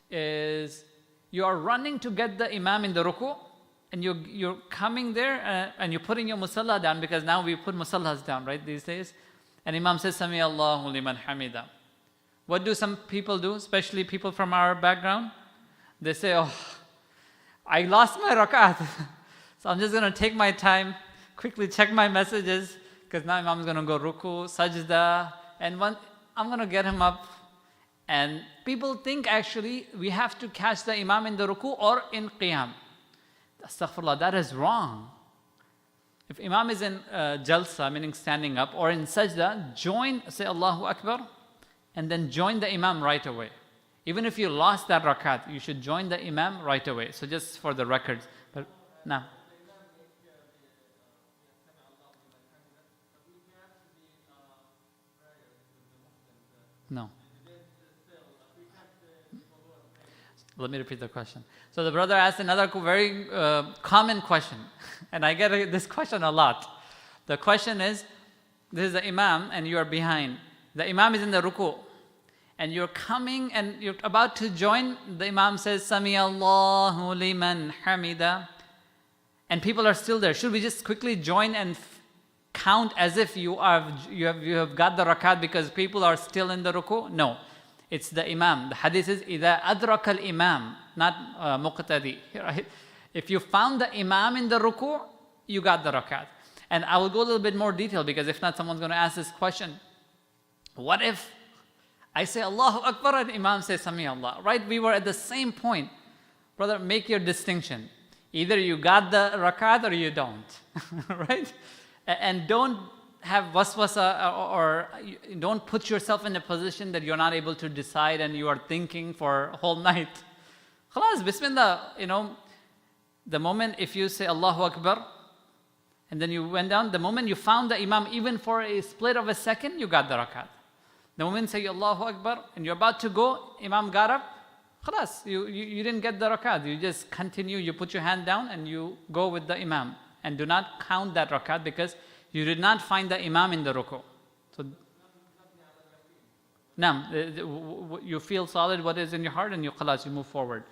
A: is you are running to get the imam in the ruku, and you're coming there and you're putting your musalla down, because now we put musallas down, right, these days. And imam says, Sami Allahu liman hamida. What do some people do, especially people from our background? They say, oh, I lost my rakat. So I'm just going to take my time, quickly check my messages, because now imam is going to go ruku, sajda, and I'm going to get him up. And people think actually we have to catch the imam in the ruku or in qiyam. Astaghfirullah, that is wrong. If imam is in jalsa, meaning standing up, or in sajda, join, say Allahu Akbar, and then join the imam right away. Even if you lost that rakat, you should join the imam right away. So just for the records. But now. No. Let me repeat the question. So the brother asked another very common question, and I get this question a lot. The question is, this is the imam and you are behind. The imam is in the ruku, and you're coming and you're about to join. The imam says, Sami Allahu liman hamida, and people are still there. Should we just quickly join and count as if you have got the rakat because people are still in the ruku? No. It's the imam. The hadith is إِذَا أَدْرَكَ الْإِمَامِ, not muqtadi. Right? If you found the imam in the ruku, you got the rakat. And I will go a little bit more detail because if not, someone's going to ask this question. What if I say Allahu Akbar and imam says Sami Allah? Right? We were at the same point. Brother, make your distinction. Either you got the rakat or you don't. Right? And don't have waswasa or don't put yourself in a position that you're not able to decide and you are thinking for a whole night. Khalas, bismillah, the moment if you say Allahu Akbar and then you went down, the moment you found the imam even for a split of a second, you got the rakat. The moment you say Allahu Akbar and you're about to go, imam got up, khalas, you didn't get the rakat. You just continue, you put your hand down and you go with the imam. And do not count that rakat because you did not find the imam in the ruku. So, you feel solid what is in your heart and you khalas, you move forward.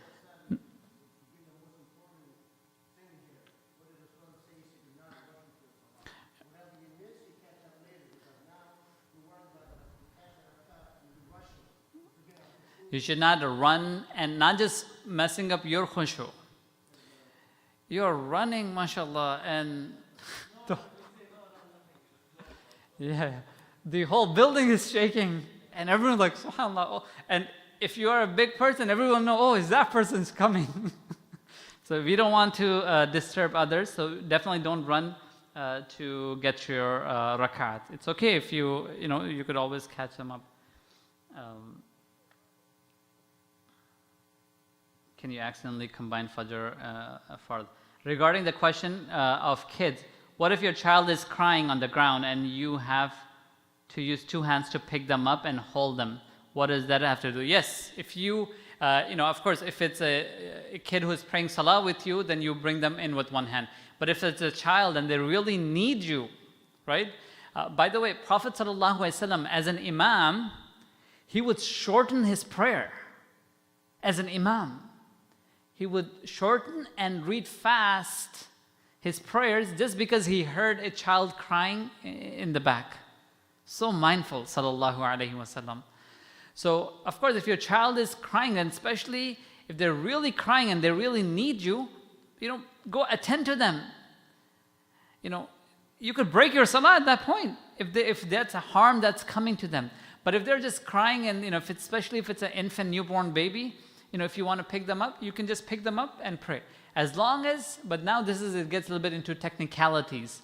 A: You should not run and not just messing up your khushu. You're running, mashallah, and the whole building is shaking, and everyone's like, subhanallah. And if you are a big person, everyone knows, oh, is that person's coming? So we don't want to disturb others, so definitely don't run to get your rakat. It's okay if you could always catch them up. Can you accidentally combine fajr fard? Regarding the question of kids, what if your child is crying on the ground and you have to use two hands to pick them up and hold them? What does that have to do? Yes, if you, of course, if it's a kid who is praying salah with you, then you bring them in with one hand. But if it's a child and they really need you, right? By the way, Prophet ﷺ, as an imam, he would shorten his prayer. As an imam, he would shorten and read fast his prayers just because he heard a child crying in the back. So mindful, sallallahu alaihi wasallam. So, of course, if your child is crying, and especially if they're really crying and they really need you, go attend to them. You could break your salah at that point if that's a harm that's coming to them. But if they're just crying and, especially if it's an infant newborn baby, if you want to pick them up, you can just pick them up and pray. As long as, but now it gets a little bit into technicalities.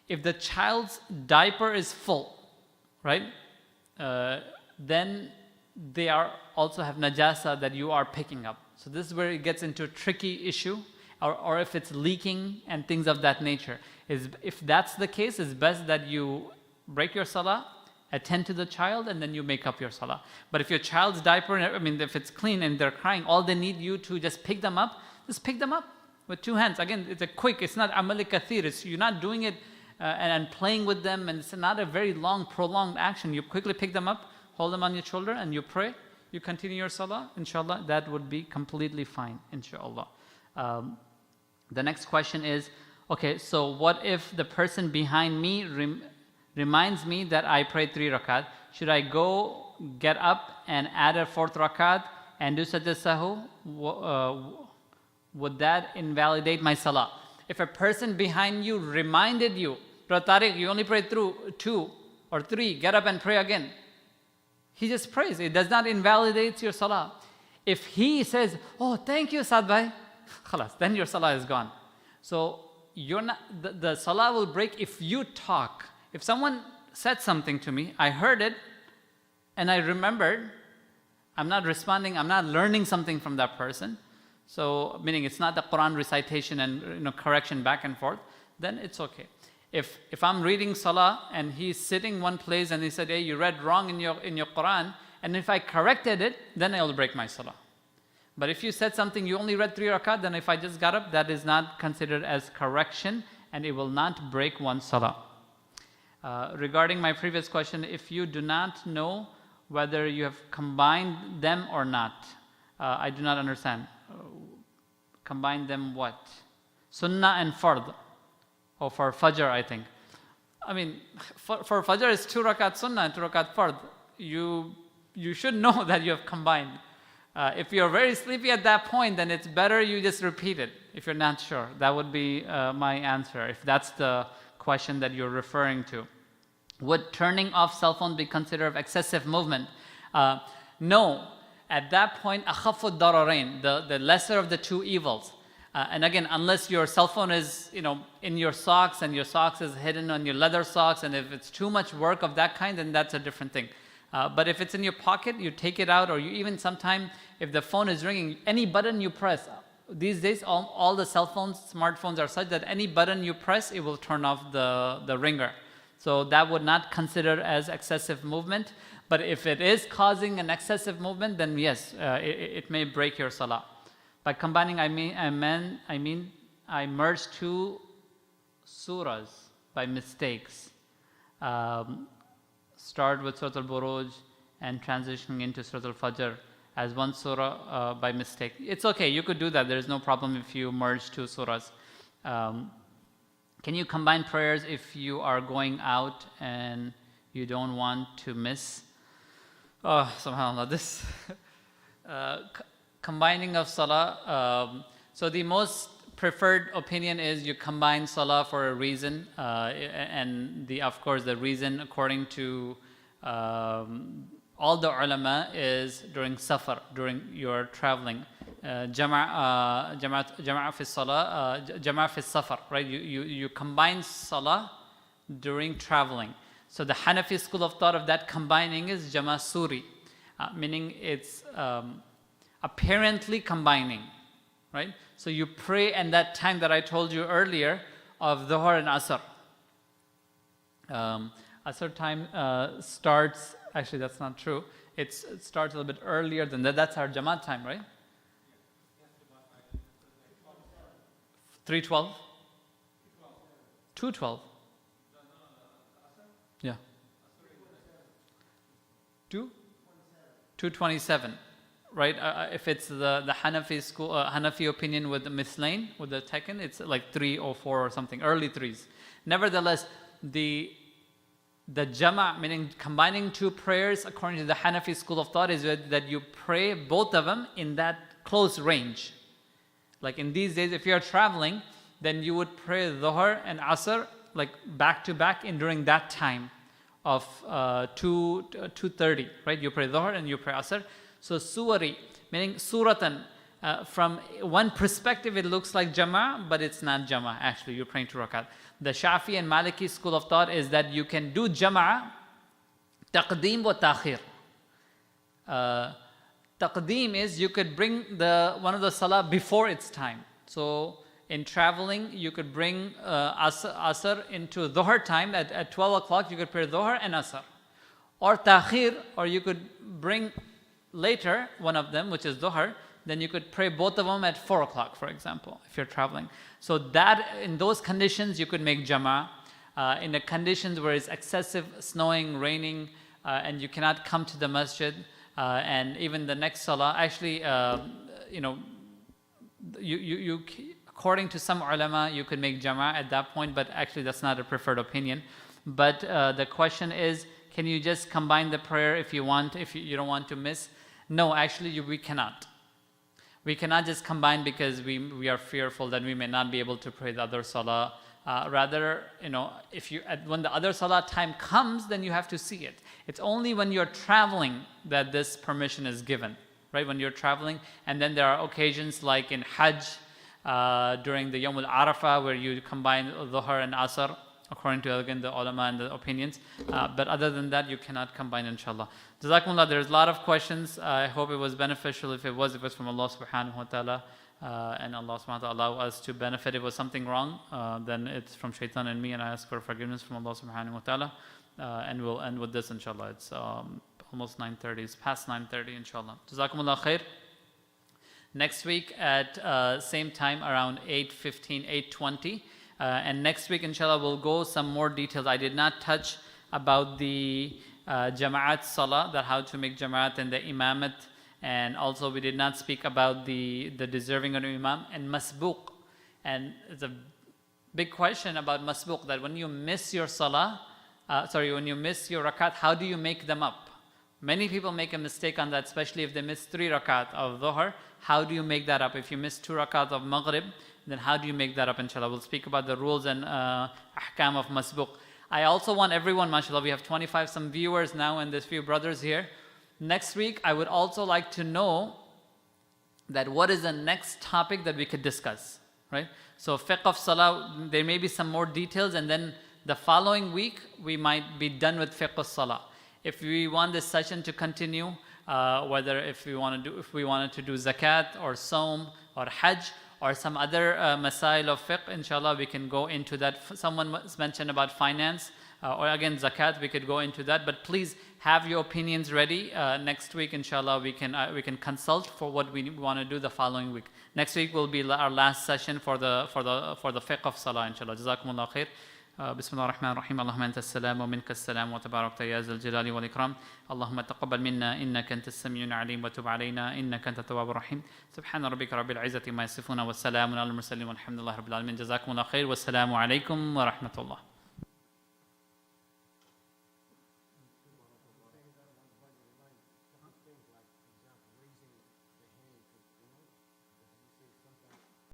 A: If the child's diaper is full, right, then they also have najasa that you are picking up. So this is where it gets into a tricky issue, or if it's leaking and things of that nature. If that's the case, it's best that you break your salah, attend to the child, and then you make up your salah. But if your child's diaper, if it's clean and they're crying, all they need you to just pick them up, just pick them up with two hands. Again, it's not amali kathir. You're not doing it and playing with them, and it's not a very long, prolonged action. You quickly pick them up, hold them on your shoulder, and you pray. You continue your salah, inshallah, that would be completely fine, inshallah. The next question is, okay, so what if the person behind me reminds me that I prayed 3 rakat? Should I get up and add a 4th rakat and do sajda sahu? Would that invalidate my salah? If a person behind you reminded you, Brother Tariq, you only prayed through 2 or 3, get up and pray again. He just prays. It does not invalidate your salah. If he says, oh, thank you, Saad bhai, khalas, then your salah is gone. So the salah will break if you talk. If someone said something to me, I heard it, and I remembered, I'm not responding, I'm not learning something from that person. So, meaning it's not the Quran recitation and correction back and forth, then it's okay. If I'm reading Salah and he's sitting one place and he said, hey, you read wrong in your Quran, and if I corrected it, then I will break my Salah. But if you said something, you only read 3 rakat, then if I just got up, that is not considered as correction and it will not break one Salah. Regarding my previous question, if you do not know whether you have combined them or not, I do not understand. Combine them what? Sunnah and fard. Or for fajr, I think. I mean, for fajr it's 2 rakat sunnah and 2 rakat fard. You should know that you have combined. If you're very sleepy at that point, then it's better you just repeat it if you're not sure. That would be my answer, if that's the question that you're referring to. Would turning off cell phone be considered excessive movement? No. At that point, akhafud dararain, the lesser of the two evils. And again, unless your cell phone is in your socks and your socks is hidden on your leather socks, and if it's too much work of that kind, then that's a different thing. But if it's in your pocket, you take it out, or you even sometime, if the phone is ringing, any button you press, these days all the cell phones, smartphones are such that any button you press, it will turn off the ringer. So that would not consider as excessive movement. But if it is causing an excessive movement, then yes, it may break your salah. By combining, I mean I merged 2 surahs by mistakes. Start with Surah Al-Buruj and transitioning into Surah Al-Fajr as one surah by mistake. It's okay, you could do that. There is no problem if you merge 2 surahs. Can you combine prayers if you are going out and you don't want to miss? Oh, subhanAllah, this combining of salah. So the most preferred opinion is you combine salah for a reason, and of course the reason according to all the ulama is during safar, during your traveling. Jama' fi salah, jama' fi safar, right? You combine salah during traveling. So the Hanafi school of thought of that combining is jama' suri, meaning it's apparently combining, right? So you pray in that time that I told you earlier of Dhuhr and Asr. Asr time starts, actually that's not true. It starts a little bit earlier than that. That's our Jamaat time, right? 3:12? 2:12? Yeah. 2:27, right? If it's the Hanafi school, Hanafi opinion with the mislain, with the tekken, it's like 3:04 or something, early 3s. Nevertheless, the jama', meaning combining 2 prayers according to the Hanafi school of thought, is that you pray both of them in that close range. Like in these days, if you're traveling, then you would pray Dhuhr and Asr like back to back during that time of 2:30, right? You pray Dhuhr and you pray Asr. So suwari, meaning suratan, from one perspective it looks like jama', but it's not jama'. Actually, you're praying 2 rakat. The Shafi and Maliki school of thought is that you can do jama' taqdeem wa ta'khir. Taqdeem is you could bring one of the salah before its time. So in traveling, you could bring Asr into Dhuhr time. At 12 o'clock, you could pray Dhuhr and Asr. Or ta'khir, or you could bring later one of them, which is Dhuhr, then you could pray both of them at 4 o'clock, for example, if you're traveling. So that, in those conditions, you could make jama'. In the conditions where it's excessive snowing, raining, and you cannot come to the masjid, and even the next salah, actually, you according to some ulama, you could make jama' at that point, but actually that's not a preferred opinion. But the question is, can you just combine the prayer if you want, if you don't want to miss? No, actually we cannot. We cannot just combine because we are fearful that we may not be able to pray the other salah. Rather, when the other salah time comes, then you have to see it. It's only when you're traveling that this permission is given, right? When you're traveling, and then there are occasions like in Hajj, during the Yawm al-Arafah, where you combine Dhuhr and Asr, according to again the ulama and the opinions. But other than that, you cannot combine, inshallah. Jazakumullah. There's a lot of questions. I hope it was beneficial. If it was from Allah subhanahu wa ta'ala. And Allah subhanahu wa ta'ala allow us to benefit. If it was something wrong, then it's from shaitan and me, and I ask for forgiveness from Allah subhanahu wa ta'ala. And we'll end with this, inshallah. It's almost 9:30. It's past 9:30, inshallah. Jazakumullah khair. Next week at same time around 8:15, 8:20. And next week, inshallah, we'll go some more details. I did not touch about the jama'at salah, that how to make jama'at and the imamat. And also we did not speak about the deserving of an imam and masbuq. And it's a big question about masbuq, that when you miss your salah, when you miss your rakat, how do you make them up? Many people make a mistake on that, especially if they miss 3 rakat of dhuhr. How do you make that up? If you miss 2 rakat of maghrib, then how do you make that up, inshallah? We'll speak about the rules and ahkam of masbuq. I also want everyone, mashallah, we have 25 some viewers now and there's few brothers here. Next week, I would also like to know that what is the next topic that we could discuss, right? So fiqh of salah, there may be some more details, and then the following week, we might be done with fiqh of salah. If we want this session to continue, whether if we wanted to do zakat or saum or hajj or some other masail of fiqh, inshallah, we can go into that. Someone mentioned about finance, or again zakat, we could go into that. But please have your opinions ready. Next week, inshallah, we can consult for what we want to do the following week. Next week will be our last session for the fiqh of salah, inshallah. Jazakumullah khair. بسم الله الرحمن الرحيم اللهم أنت السلام ومنك السلام وتباركت يا ذا الجلال والإكرام اللهم تقبل منا إنك أنت السميع العليم وتب علينا إنك أنت التواب الرحيم سبحان ربك رب العزة ما يصفون والسلام على المرسلين والحمد لله رب العالمين جزاكم الله خير والسلام عليكم ورحمة الله